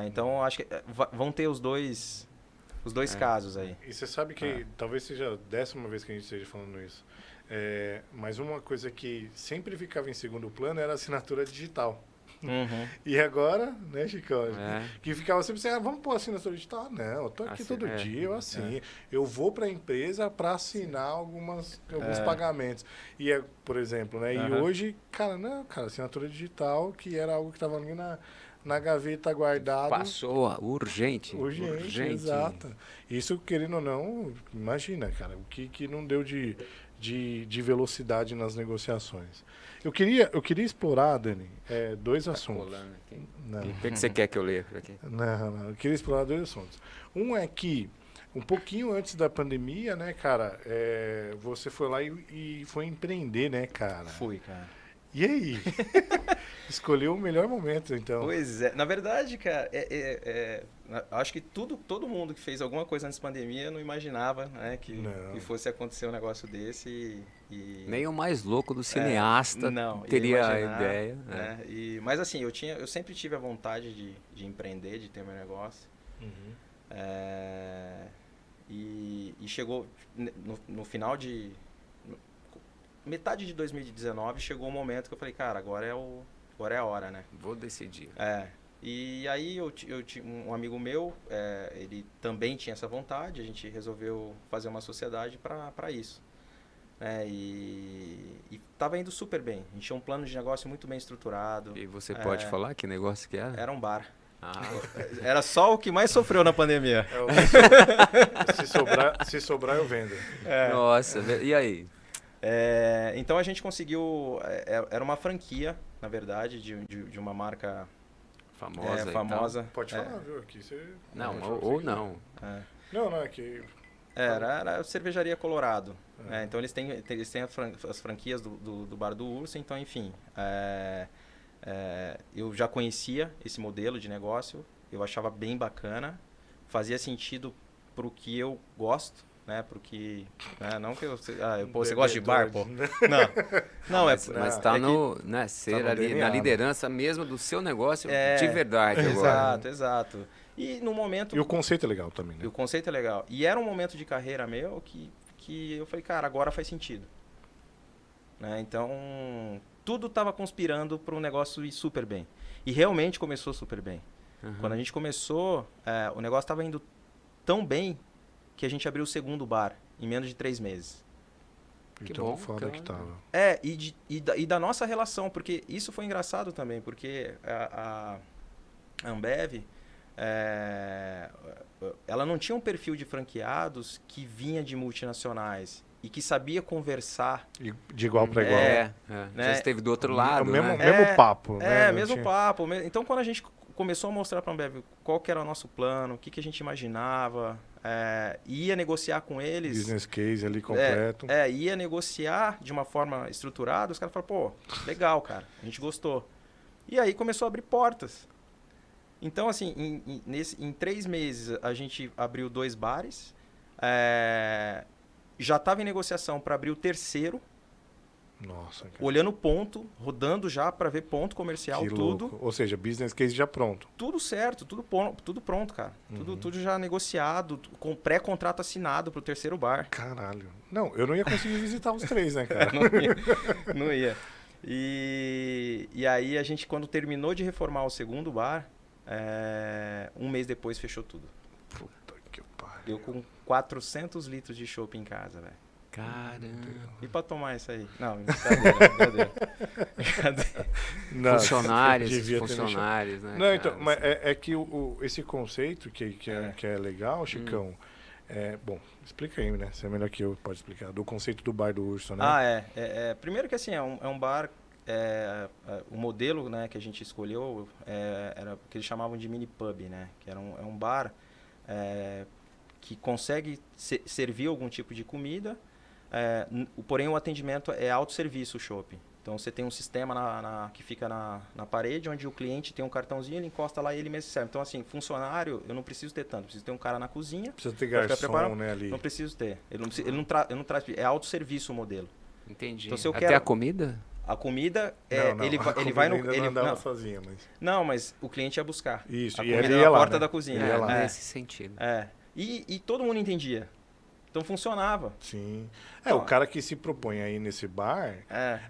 Então, acho que vão ter os dois casos aí. E você sabe que talvez seja a 10ª vez que a gente esteja falando isso. Mas uma coisa que sempre ficava em segundo plano era a assinatura digital. Uhum. E agora, né, Chicão? Que ficava sempre assim, vamos pôr assinatura digital? Não, eu tô aqui todo dia, eu assino. Eu vou para a empresa para assinar alguns pagamentos. E por exemplo, né? E hoje, cara, assinatura digital, que era algo que estava ali na gaveta guardado. Passou, urgente, exato. Isso, querendo ou não, imagina, cara, o que não deu de velocidade nas negociações. Eu queria explorar, Dani, 2 assuntos. O que você quer que eu leia aqui? Não, eu queria explorar 2 assuntos. Um é que, um pouquinho antes da pandemia, né, cara, você foi lá e foi empreender, né, cara? Fui, cara. E aí? Escolheu o melhor momento, então. Pois é. Na verdade, cara, acho que todo mundo que fez alguma coisa antes da pandemia não imaginava, né, que fosse acontecer um negócio desse. Nem o mais louco do cineasta teria a ideia. Né? Mas assim, eu sempre tive a vontade de empreender, de ter meu negócio. Uhum. E chegou no final de... Metade de 2019 chegou um momento que eu falei, cara, agora é a hora, né? Vou decidir. E aí eu tinha um amigo meu, ele também tinha essa vontade, a gente resolveu fazer uma sociedade para isso. E estava indo super bem, a gente tinha um plano de negócio muito bem estruturado. E você pode falar que negócio que era? Era um bar. Era só o que mais sofreu na pandemia. Se sobrar eu vendo. Nossa, e aí? Então a gente conseguiu, era uma franquia, na verdade, de uma marca famosa. Pode falar, viu? Aqui você... Não, ou não. Não, é que... Era a Cervejaria Colorado. Então eles têm as franquias do Bar do Urso, então enfim. Eu já conhecia esse modelo de negócio, eu achava bem bacana, fazia sentido para o que eu gosto. Né, porque não que você gosta de bar, pô. Não, mas está ser ali na liderança mesmo do seu negócio de verdade. Exato. E no momento... E o conceito é legal também, né? E o conceito é legal. E era um momento de carreira meu que eu falei, cara, agora faz sentido. Né? Então, tudo estava conspirando para o negócio ir super bem. E realmente começou super bem. Uhum. Quando a gente começou, o negócio estava indo tão bem que a gente abriu o segundo bar em menos de 3 meses. Que bom, foda que tava. E da nossa relação, porque isso foi engraçado também, porque a Ambev, ela não tinha um perfil de franqueados que vinha de multinacionais e que sabia conversar. De igual para igual. Né? Já esteve do outro lado, mesmo papo. Né? Mesmo papo. Então, quando a gente começou a mostrar para a Ambev qual que era o nosso plano, o que a gente imaginava, ia negociar com eles... Business case ali completo. Ia negociar de uma forma estruturada, os caras falaram, pô, legal, cara, a gente gostou. E aí começou a abrir portas. Então, assim, em 3 meses a gente abriu 2 bares, já estava em negociação para abrir o 3º. Nossa, cara. Olhando ponto, rodando já para ver ponto comercial, que tudo. Louco. Ou seja, business case já pronto. Tudo certo, tudo pronto, cara. Tudo já negociado, com pré-contrato assinado pro 3º bar. Caralho. Não, eu não ia conseguir visitar os 3, né, cara? Não ia. E aí a gente, quando terminou de reformar o segundo bar, 1 mês depois fechou tudo. Puta que pariu. Eu com 400 litros de chopp em casa, velho. Caramba. E para tomar isso aí? Não, brincadeira. Não, funcionários, né? Não, então, mas é que esse conceito que é legal, Chicão, bom, explica aí, né? Você é melhor que eu, pode explicar. Do conceito do bar do Urso, né? Primeiro que assim, é um bar, o modelo, né, que a gente escolheu era o que eles chamavam de mini pub, né? Que era um bar que consegue servir algum tipo de comida, porém o atendimento é autosserviço, o shopping. Então você tem um sistema que fica na parede, onde o cliente tem um cartãozinho, ele encosta lá e ele mesmo serve. Então, assim, funcionário, eu não preciso ter tanto. Preciso ter um cara na cozinha. Precisa ter garçom, né, ali. Não preciso ter. Ele não traz. É autosserviço o modelo. Entendi. Então, se eu Até a comida? A comida, não, ele vai no... Ele não andava sozinho, mas... Não, mas o cliente ia buscar. Isso, a e comida ele ia na lá, porta né? da cozinha. Ele ia lá. Nesse sentido. E todo mundo entendia. Então funcionava. Sim. O cara que se propõe aí nesse bar.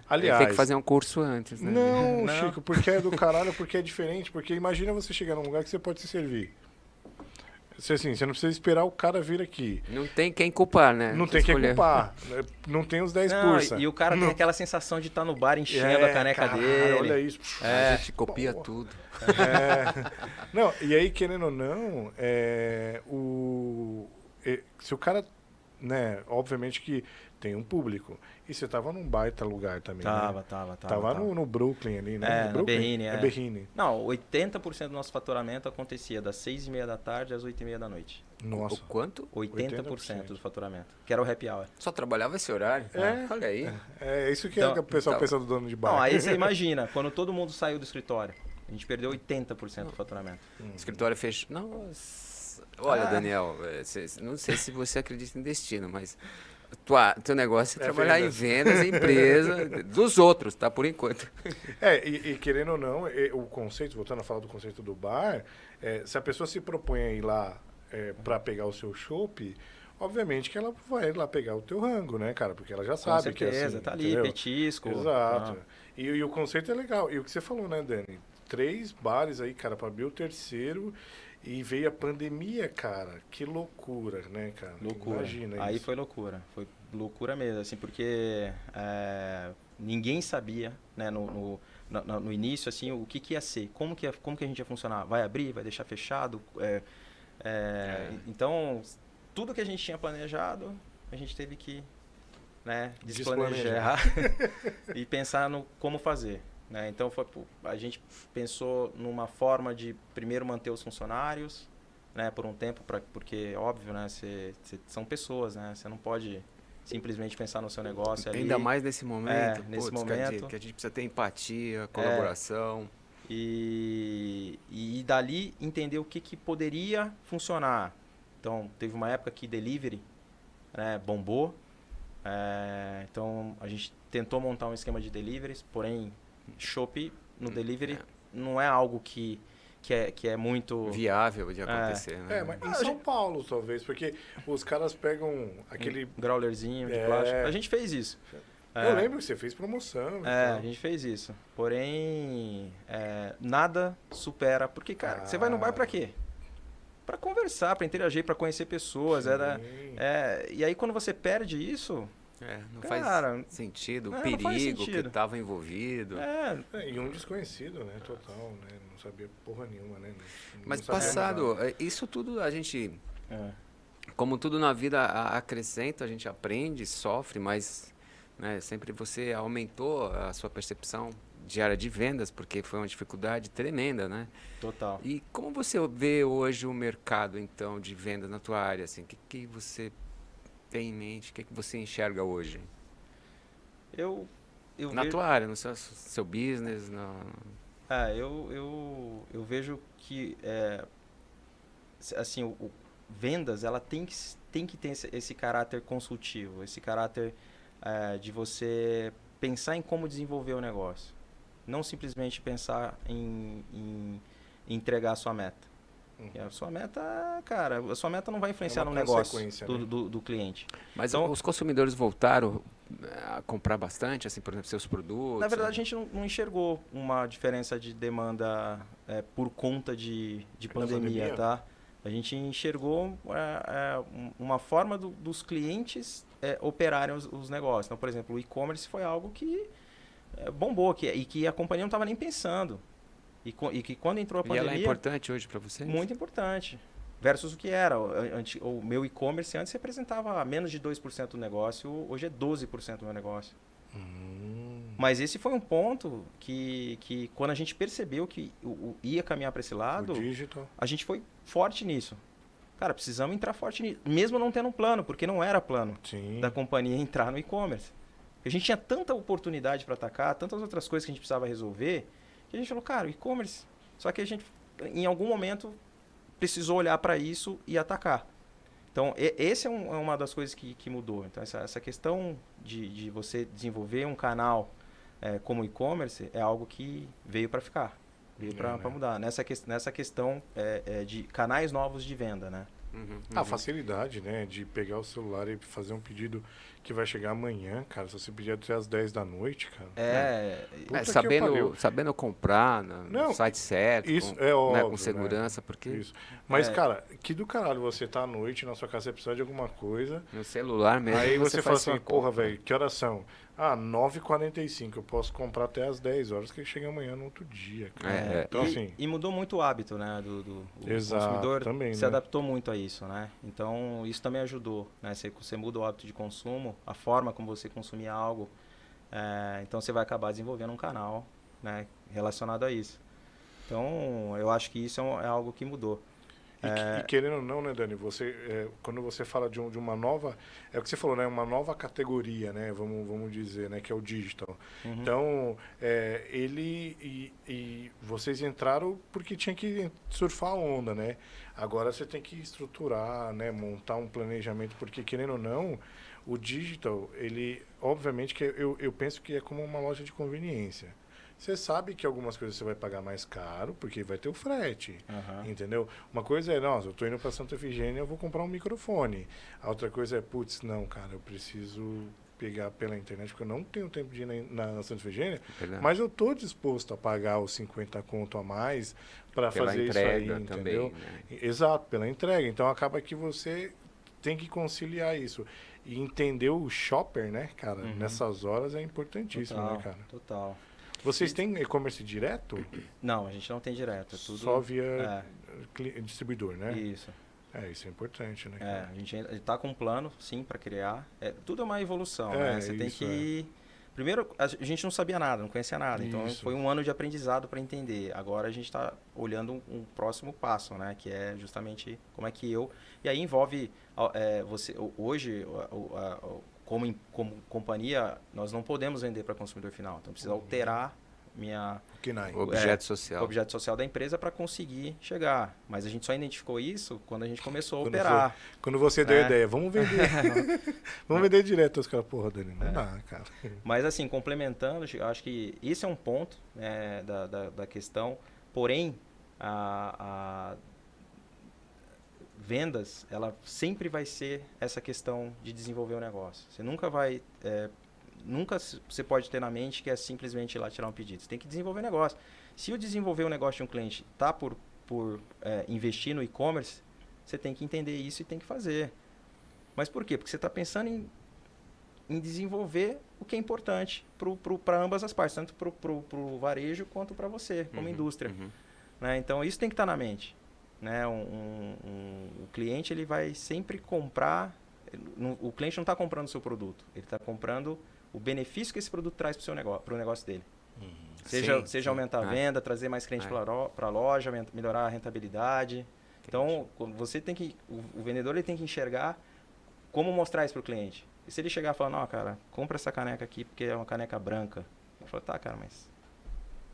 Aliás. Tem que fazer um curso antes, né? Não, Chico, porque é do caralho, porque é diferente. Porque imagina você chegar num lugar que você pode se servir. Você não precisa esperar o cara vir aqui. Não tem quem culpar, né? Não tem quem culpar. Não tem os 10 pulsa. E o cara tem aquela sensação de estar no bar enchendo a caneca dele. Olha isso. A gente copia tudo. Não, e aí, querendo ou não, se o cara, né, obviamente que tem um público. E você tava num baita lugar também, né? Tava no Brooklyn ali, né? No Berrine, Berrine. Não, 80% do nosso faturamento acontecia das 6h30 da tarde às 8h30 da noite. Nossa. O quanto? 80% do faturamento, que era o happy hour. Só trabalhava esse horário? Olha aí. É isso que o pessoal pensa do dono de bar. Não, aí você imagina, quando todo mundo saiu do escritório, a gente perdeu 80% do faturamento. O escritório fechou. Nossa. Olha, Daniel, não sei se você acredita em destino, mas teu negócio é trabalhar vendas. em vendas, em empresa, dos outros, tá? Por enquanto. E querendo ou não, o conceito, voltando a falar do conceito do bar, se a pessoa se propõe a ir lá para pegar o seu chopp, obviamente que ela vai lá pegar o teu rango, né, cara? Porque ela já sabe que é assim. Tá ali, entendeu? petisco. Exato. E o conceito é legal. E o que você falou, né, Dani? 3 bares aí, cara, para abrir o terceiro. E veio a pandemia, cara. Que loucura, né, cara? Loucura. Imagina aí isso. foi loucura. Foi loucura mesmo, assim, porque ninguém sabia, né, no início, assim, o que ia ser. Como que a gente ia funcionar? Vai abrir? Vai deixar fechado? Então, tudo que a gente tinha planejado, a gente teve que, né, desplanejar e pensar no como fazer. Né? Então, a gente pensou numa forma de primeiro manter os funcionários, né, por um tempo, porque, óbvio, né, são pessoas, né? Você não pode simplesmente pensar no seu negócio ali. Ainda mais nesse momento. Nesse momento. Que a gente precisa ter empatia, colaboração. E dali entender o que poderia funcionar. Então, teve uma época que delivery, né, bombou. Então, a gente tentou montar um esquema de deliveries, porém, chopp no delivery não é algo que é muito... viável de acontecer, né? Mas em São Paulo, talvez, porque os caras pegam aquele... growlerzinho de plástico. A gente fez isso. Eu lembro que você fez promoção. A gente fez isso. Porém, nada supera... Porque, cara, você vai no bar pra quê? Pra conversar, pra interagir, pra conhecer pessoas. E aí, quando você perde isso... não cara, faz sentido. O perigo que estava envolvido. E um desconhecido, né? Total, né? Não sabia porra nenhuma, né? Mas passado, isso tudo a gente... Como tudo na vida acrescenta, a gente aprende, sofre, mas, né, sempre você aumentou a sua percepção diária de vendas, porque foi uma dificuldade tremenda, né? Total. E como você vê hoje o mercado, então, de vendas na tua área? Assim, o que você tem em mente? O que você enxerga hoje? Eu na tua área, no seu business? Eu vejo que assim, vendas, ela tem que ter esse caráter consultivo, esse caráter de você pensar em como desenvolver o negócio. Não simplesmente pensar em entregar a sua meta. A sua meta, cara, a sua meta não vai influenciar no negócio do cliente. Mas então, os consumidores voltaram a comprar bastante, assim, por exemplo, seus produtos? Na verdade, a gente não enxergou uma diferença de demanda por conta de pandemia, tá? A gente enxergou uma forma dos clientes operarem os negócios. Então, por exemplo, o e-commerce foi algo que bombou e que a companhia não estava nem pensando. E que quando entrou a pandemia... E ela é importante hoje para vocês? Muito importante. Versus o que era. O meu e-commerce antes representava menos de 2% do negócio, hoje é 12% do meu negócio. Mas esse foi um ponto que quando a gente percebeu que ia caminhar para esse lado, a gente foi forte nisso. Cara, precisamos entrar forte nisso. Mesmo não tendo um plano, porque não era plano da companhia entrar no e-commerce. A gente tinha tanta oportunidade para atacar, tantas outras coisas que a gente precisava resolver, que a gente falou, cara, o e-commerce. Só que a gente, em algum momento, precisou olhar para isso e atacar. Então, esse é uma das coisas que mudou. Então, essa questão de você desenvolver um canal como e-commerce é algo que veio para ficar, veio para mudar. Nessa questão de canais novos de venda, né? A facilidade, né, de pegar o celular e fazer um pedido que vai chegar amanhã, cara, se você pedir até às 10 da noite, cara. Sabendo comprar no site certo, isso com, é óbvio, com segurança, porque... Isso. Mas, cara, que do caralho você tá à noite na sua casa, você precisa de alguma coisa... No celular mesmo. Aí você fala assim, porra, velho, que horas são? 9h45, eu posso comprar até às 10 horas, que ele chega amanhã no outro dia. Cara. Então, assim... E mudou muito o hábito, né, do consumidor, também, se adaptou muito a isso, né? Então, isso também ajudou, né? Você muda o hábito de consumo, a forma como você consumia algo, então você vai acabar desenvolvendo um canal, né, relacionado a isso. Então, eu acho que isso é algo que mudou. E querendo ou não, né, Dani, quando você fala de uma nova, é o que você falou, né, uma nova categoria, né, vamos dizer, né, que é o digital. Então, vocês entraram porque tinha que surfar a onda, né? Agora você tem que estruturar, né, montar um planejamento, porque querendo ou não, o digital, ele, obviamente que eu penso que é como uma loja de conveniência. Você sabe que algumas coisas você vai pagar mais caro, porque vai ter o frete, entendeu? Uma coisa é, nossa, eu tô indo para Santa Efigênia, eu vou comprar um microfone. A outra coisa é, putz, não, cara, eu preciso pegar pela internet, porque eu não tenho tempo de ir na Santa Efigênia, mas eu tô disposto a pagar os 50 conto a mais para fazer isso aí, entendeu? Também, né? Exato, pela entrega. Então, acaba que você tem que conciliar isso. E entender o shopper, né, cara, nessas horas é importantíssimo, total, né, cara? Total. Vocês têm e-commerce direto? Não, a gente não tem direto. É tudo só via distribuidor, né? Isso. Isso é importante, né? A gente está com um plano, sim, para criar. Tudo é uma evolução, né? Você tem que... Primeiro, a gente não sabia nada, não conhecia nada. Então, foi um ano de aprendizado para entender. Agora, a gente está olhando um próximo passo, né? Que é justamente como é que eu... E aí envolve... você hoje, como companhia, nós não podemos vender para consumidor final. Então, precisa alterar o objeto social. O objeto social da empresa para conseguir chegar. Mas a gente só identificou isso quando a gente começou a operar. Quando você deu a ideia, vamos vender. Vamos vender direto. Os caras, porra, Dani, não dá, cara. Mas assim, complementando, eu acho que esse é um ponto da questão. Porém, a vendas, ela sempre vai ser essa questão de desenvolver o negócio. Você nunca vai... Nunca você pode ter na mente que é simplesmente ir lá tirar um pedido. Você tem que desenvolver negócio. Se o desenvolver o negócio de um cliente está por investir no e-commerce, você tem que entender isso e tem que fazer. Mas por quê? Porque você está pensando em desenvolver o que é importante para ambas as partes, tanto para o varejo quanto para você, como indústria. Né? Então, isso tem que estar na mente. Né? O cliente ele vai sempre comprar... O cliente não está comprando o seu produto, ele está comprando o benefício que esse produto traz para o negócio dele. Seja aumentar a venda, trazer mais cliente para a loja, melhorar a rentabilidade. Então, você tem que, o vendedor ele tem que enxergar como mostrar isso para o cliente. E se ele chegar falando, não, cara, compra essa caneca aqui porque é uma caneca branca. Eu falo, tá, cara, mas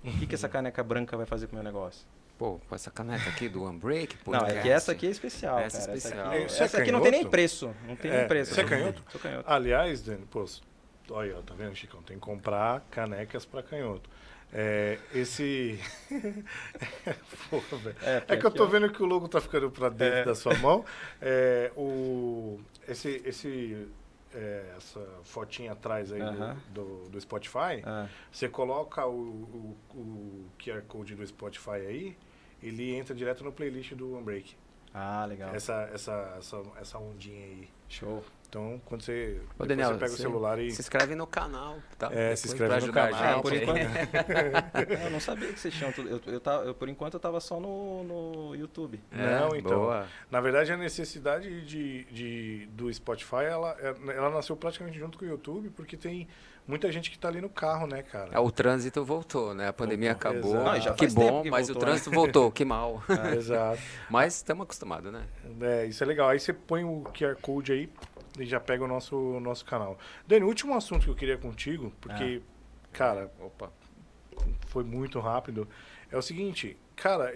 o que essa caneca branca vai fazer com o meu negócio? Pô, com essa caneca aqui do OneBreak... Não, é que essa aqui é especial, essa cara. Especial. Essa aqui não tem nem preço. Não tem nem preço. Você é canhoto? Sou canhoto. Aliás, Dani, pô, olha, tá vendo, Chicão? Tem que comprar canecas para canhoto. Porra, velho. É que eu tô vendo que o logo tá ficando para dentro da sua mão. Essa fotinha atrás aí do Spotify, você coloca o QR Code do Spotify aí, ele entra direto no playlist do OneBreak. Ah, legal. Essa ondinha aí. Show. Então, quando você, Ô, Daniel, você pega o celular e... Se inscreve no canal, tá? Se inscreve no canal. Por enquanto... eu não sabia que vocês tinham tudo. Por enquanto eu tava só no YouTube. Não, então. Boa. Na verdade, a necessidade do Spotify, ela nasceu praticamente junto com o YouTube, porque tem muita gente que tá ali no carro, né, cara? O trânsito voltou, né? A pandemia acabou. Não, já Que faz tempo bom, que mas voltou, o trânsito voltou, que mal. Exato. Mas estamos acostumados, né? Isso é legal. Aí você põe o QR Code aí e já pega o nosso canal. Dani, o último assunto que eu queria contigo, porque, cara, foi muito rápido, é o seguinte, cara,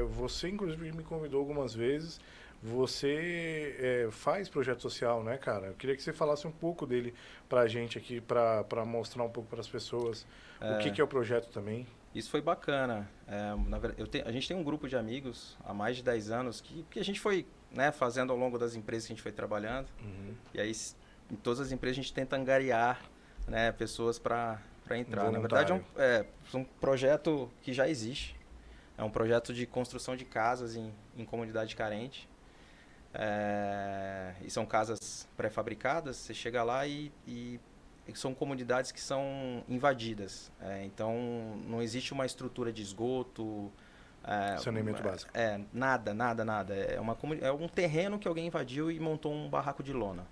você inclusive me convidou algumas vezes, você faz projeto social, né, cara? Eu queria que você falasse um pouco dele pra gente aqui, pra mostrar um pouco para as pessoas o que é o projeto também. Isso foi bacana. Na verdade, a gente tem um grupo de amigos há mais de 10 anos que a gente foi, né, fazendo ao longo das empresas que a gente foi trabalhando. E aí, em todas as empresas, a gente tenta angariar, né, pessoas para entrar. Na verdade, é um projeto que já existe. É um projeto de construção de casas em comunidade carente. E são casas pré-fabricadas. Você chega lá e são comunidades que são invadidas. Então, não existe uma estrutura de esgoto. Saneamento básico. Nada. É um terreno que alguém invadiu e montou um barraco de lona.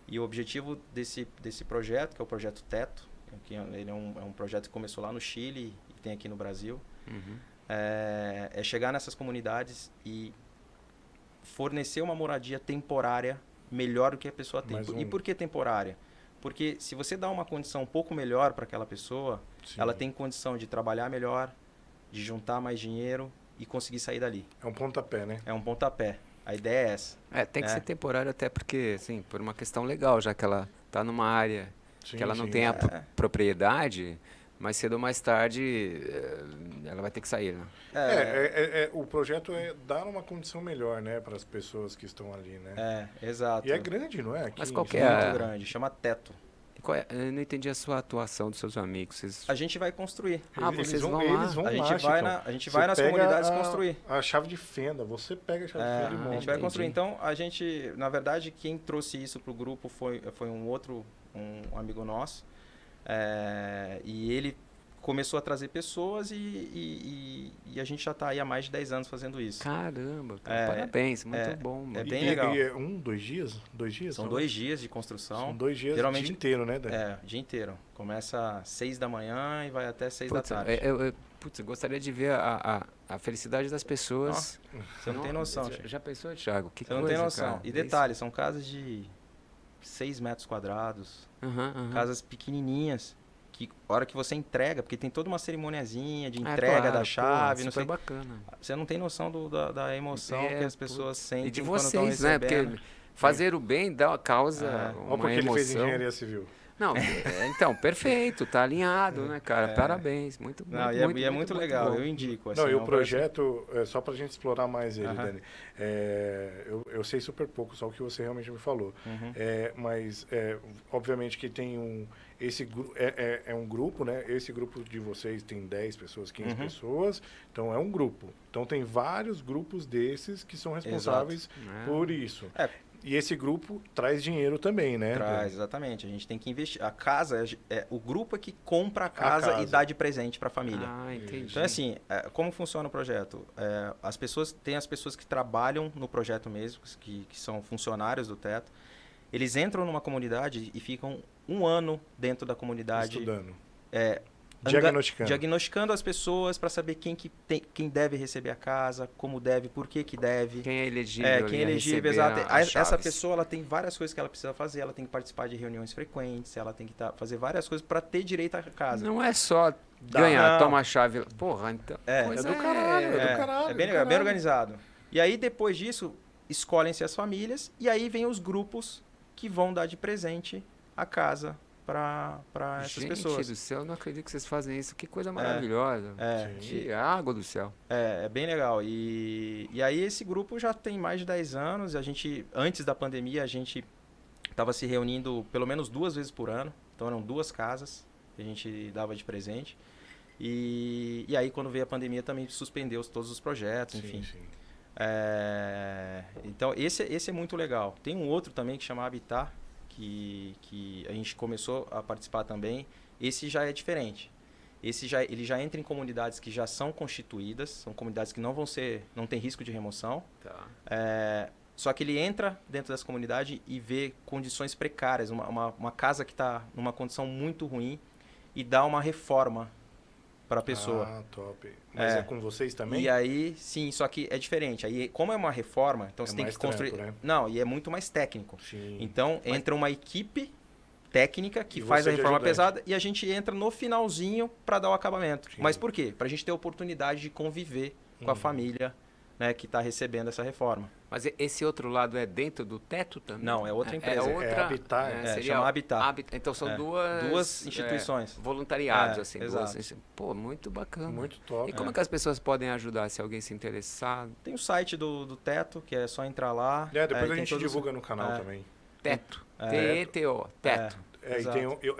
E o objetivo desse projeto, que é o projeto Teto, que ele é um projeto que começou lá no Chile e tem aqui no Brasil, é chegar nessas comunidades e fornecer uma moradia temporária melhor do que a pessoa tem. E por que temporária? Porque se você dá uma condição um pouco melhor para aquela pessoa, ela tem condição de trabalhar melhor, de juntar mais dinheiro e conseguir sair dali. É um pontapé, né? É um pontapé. A ideia é essa. Tem que ser temporário até porque, assim, por uma questão legal, já que ela está numa área que ela não tem a propriedade, mais cedo ou mais tarde ela vai ter que sair, né? O projeto é dar uma condição melhor, né, para as pessoas que estão ali, né? Exato. E é grande, não é? Mas qual que é? Muito grande, chama Teto. Eu não entendi a sua atuação dos seus amigos. A gente vai construir. Vocês vão lá? A gente vai nas comunidades construir. A chave de fenda, você pega a chave de fenda e monta. A gente vai construir. Então, na verdade, quem trouxe isso para o grupo foi um amigo nosso. E ele começou a trazer pessoas e a gente já está aí há mais de 10 anos fazendo isso. Caramba, parabéns, muito bom. Mano. É bem legal. E 2 dias? 2 dias? São 2 dias de construção. São 2 dias, geralmente, o dia inteiro, né, Dani? O dia inteiro. Começa às 6 da manhã e vai até 6 da tarde. Eu gostaria de ver a felicidade das pessoas. Você não tem noção. Já pensou, Thiago? Você não tem noção. E detalhe, são casas de 6 metros quadrados, casas pequenininhas. Que a hora que você entrega, porque tem toda uma cerimoniazinha de entrega da chave, não sei. Bacana. Você não tem noção da emoção que as pessoas sentem e de quando vocês, né? Porque fazer o bem dá causa uma porque emoção. Ele fez engenharia civil. Não, então, perfeito, tá alinhado, né, cara? Parabéns, muito bom. E é muito legal, eu indico. Assim, e o projeto, só pra gente explorar mais ele, Dani, eu sei super pouco, só o que você realmente me falou. Mas, obviamente que tem é um grupo, né? Esse grupo de vocês tem 10 pessoas, 15 pessoas, então é um grupo. Então tem vários grupos desses que são responsáveis por isso. E esse grupo traz dinheiro também, né? Traz, exatamente. A gente tem que investir. A casa, o grupo é que compra a casa e dá de presente para a família. Entendi. Então, assim, como funciona o projeto? Tem as pessoas que trabalham no projeto mesmo, que são funcionários do Teto. Eles entram numa comunidade e ficam 1 ano dentro da comunidade. Estudando. Diagnosticando as pessoas para saber quem deve receber a casa, como deve, por que deve. Quem é elegível. Quem é elegível, exato. Essa pessoa ela tem várias coisas que ela precisa fazer. Ela tem que participar de reuniões frequentes, ela tem que fazer várias coisas para ter direito à casa. Não é só ganhar, toma a chave. Porra, então. É do caralho, é do caralho. É bem legal, é bem organizado. E aí, depois disso, escolhem-se as famílias e aí vem os grupos que vão dar de presente a casa para essas pessoas. Gente do céu, eu não acredito que vocês fazem isso. Que coisa maravilhosa. Que água do céu. É bem legal. E aí esse grupo já tem mais de 10 anos. Antes da pandemia, a gente estava se reunindo pelo menos 2 vezes por ano. Então eram 2 casas que a gente dava de presente. E aí quando veio a pandemia também suspendeu todos os projetos, enfim. Então, esse é muito legal. Tem um outro também que chama Habitat, que a gente começou a participar também. Esse já é diferente. Ele já entra em comunidades que já são constituídas, são comunidades que não tem risco de remoção. Tá. Só que ele entra dentro dessa comunidade e vê condições precárias, uma casa que está numa condição muito ruim e dá uma reforma para a pessoa. Ah, top. Mas é com vocês também? E aí, sim, só que é diferente. Aí, como é uma reforma, então você tem que construir... Trampo, né? Não, e é muito mais técnico. Sim. Então, entra uma equipe técnica que faz a reforma pesada e a gente entra no finalzinho para dar o acabamento. Sim. Mas por quê? Para a gente ter a oportunidade de conviver com a família, né, que está recebendo essa reforma. Mas esse outro lado é dentro do teto também? Não, é outra empresa. É Habitat. Chama Habitat. Então são duas instituições. Voluntariados, assim. Exato. Pô, muito bacana. Muito top. E como é que as pessoas podem ajudar se alguém se interessar? Tem o site do Teto, que é só entrar lá. Depois a gente divulga no canal também. Teto. T-E-T-O. Teto.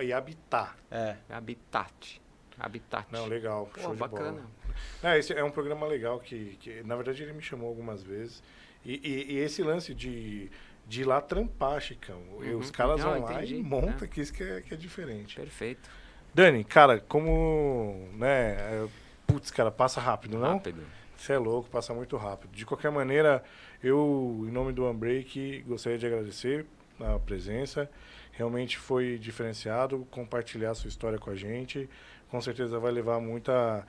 E Habitat. Habitat. Não, legal. Pô, show bacana. De bola. Esse é um programa legal que, na verdade, ele me chamou algumas vezes. E esse lance de ir lá trampar, Chicão. Os caras vão lá e montam, que isso que é diferente. Perfeito. Dani, cara, como... né? Putz, cara, passa rápido, não? Rápido. Você é louco, passa muito rápido. De qualquer maneira, eu, em nome do OneBreak, gostaria de agradecer a presença. Realmente foi diferenciado compartilhar a sua história com a gente. Com certeza vai levar muita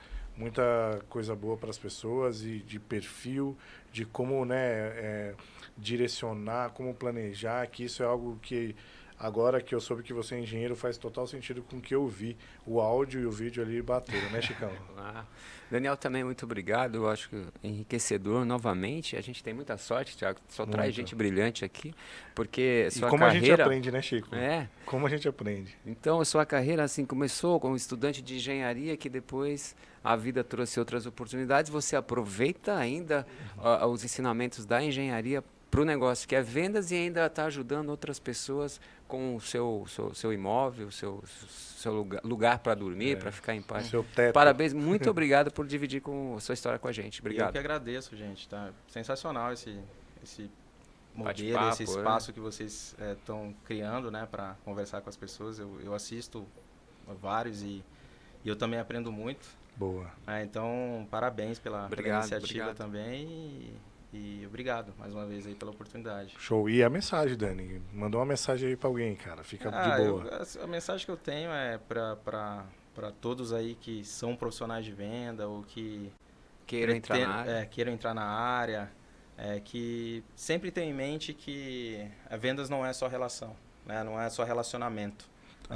coisa boa para as pessoas e de perfil, de como, né, direcionar, como planejar, que isso é algo que, agora que eu soube que você é engenheiro, faz total sentido com o que eu vi. O áudio e o vídeo ali bateram, né, Chicão? Daniel, também muito obrigado. Eu acho que enriquecedor novamente. A gente tem muita sorte, Thiago. Só traz gente brilhante aqui, porque sua como carreira... a gente aprende, né, Chico? Como a gente aprende. Então, a sua carreira assim começou como estudante de engenharia, que depois a vida trouxe outras oportunidades. Você aproveita ainda os ensinamentos da engenharia para o negócio, que é vendas, e ainda está ajudando outras pessoas com o seu imóvel, seu lugar para dormir, para ficar em paz. Seu teto. Parabéns, muito obrigado por dividir a sua história com a gente. Obrigado. Eu que agradeço, gente. Tá sensacional esse modelo, esse espaço que vocês estão criando, né, para conversar com as pessoas. Eu assisto vários e eu também aprendo muito. Boa. Então, parabéns pela iniciativa também. E obrigado mais uma vez aí pela oportunidade. Show. E a mensagem, Dani? Mandou uma mensagem aí para alguém, cara. Fica de boa. A mensagem que eu tenho é para todos aí que são profissionais de venda ou que queiram entrar na área, que sempre tenham em mente que vendas não é só relação, né? Não é só relacionamento.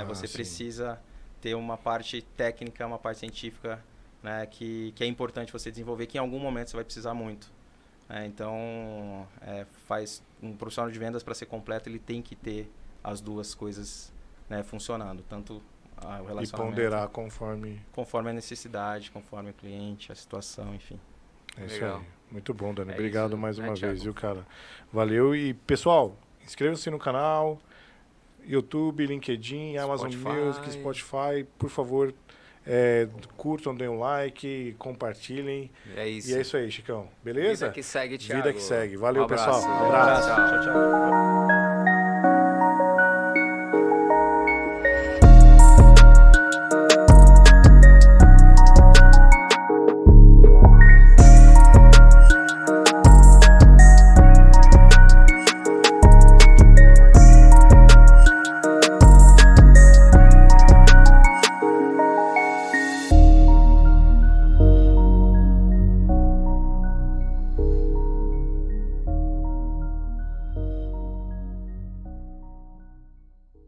Você precisa ter uma parte técnica, uma parte científica, né? que é importante você desenvolver, que em algum momento você vai precisar muito. Então, faz um profissional de vendas, para ser completo, ele tem que ter as duas coisas, né, funcionando, tanto o relacionamento... E ponderar conforme a necessidade, conforme o cliente, a situação, enfim. É isso aí. Muito bom, Dani. Obrigado mais uma vez, viu, cara? Valeu. E, pessoal, inscreva-se no canal, YouTube, LinkedIn, Amazon Music, Spotify. Por favor, curtam, deem um like, compartilhem. É isso. E é isso aí, Chicão. Beleza? Vida que segue, Thiago. Vida que segue. Valeu, abraço. pessoal. Um abraço. Tchau.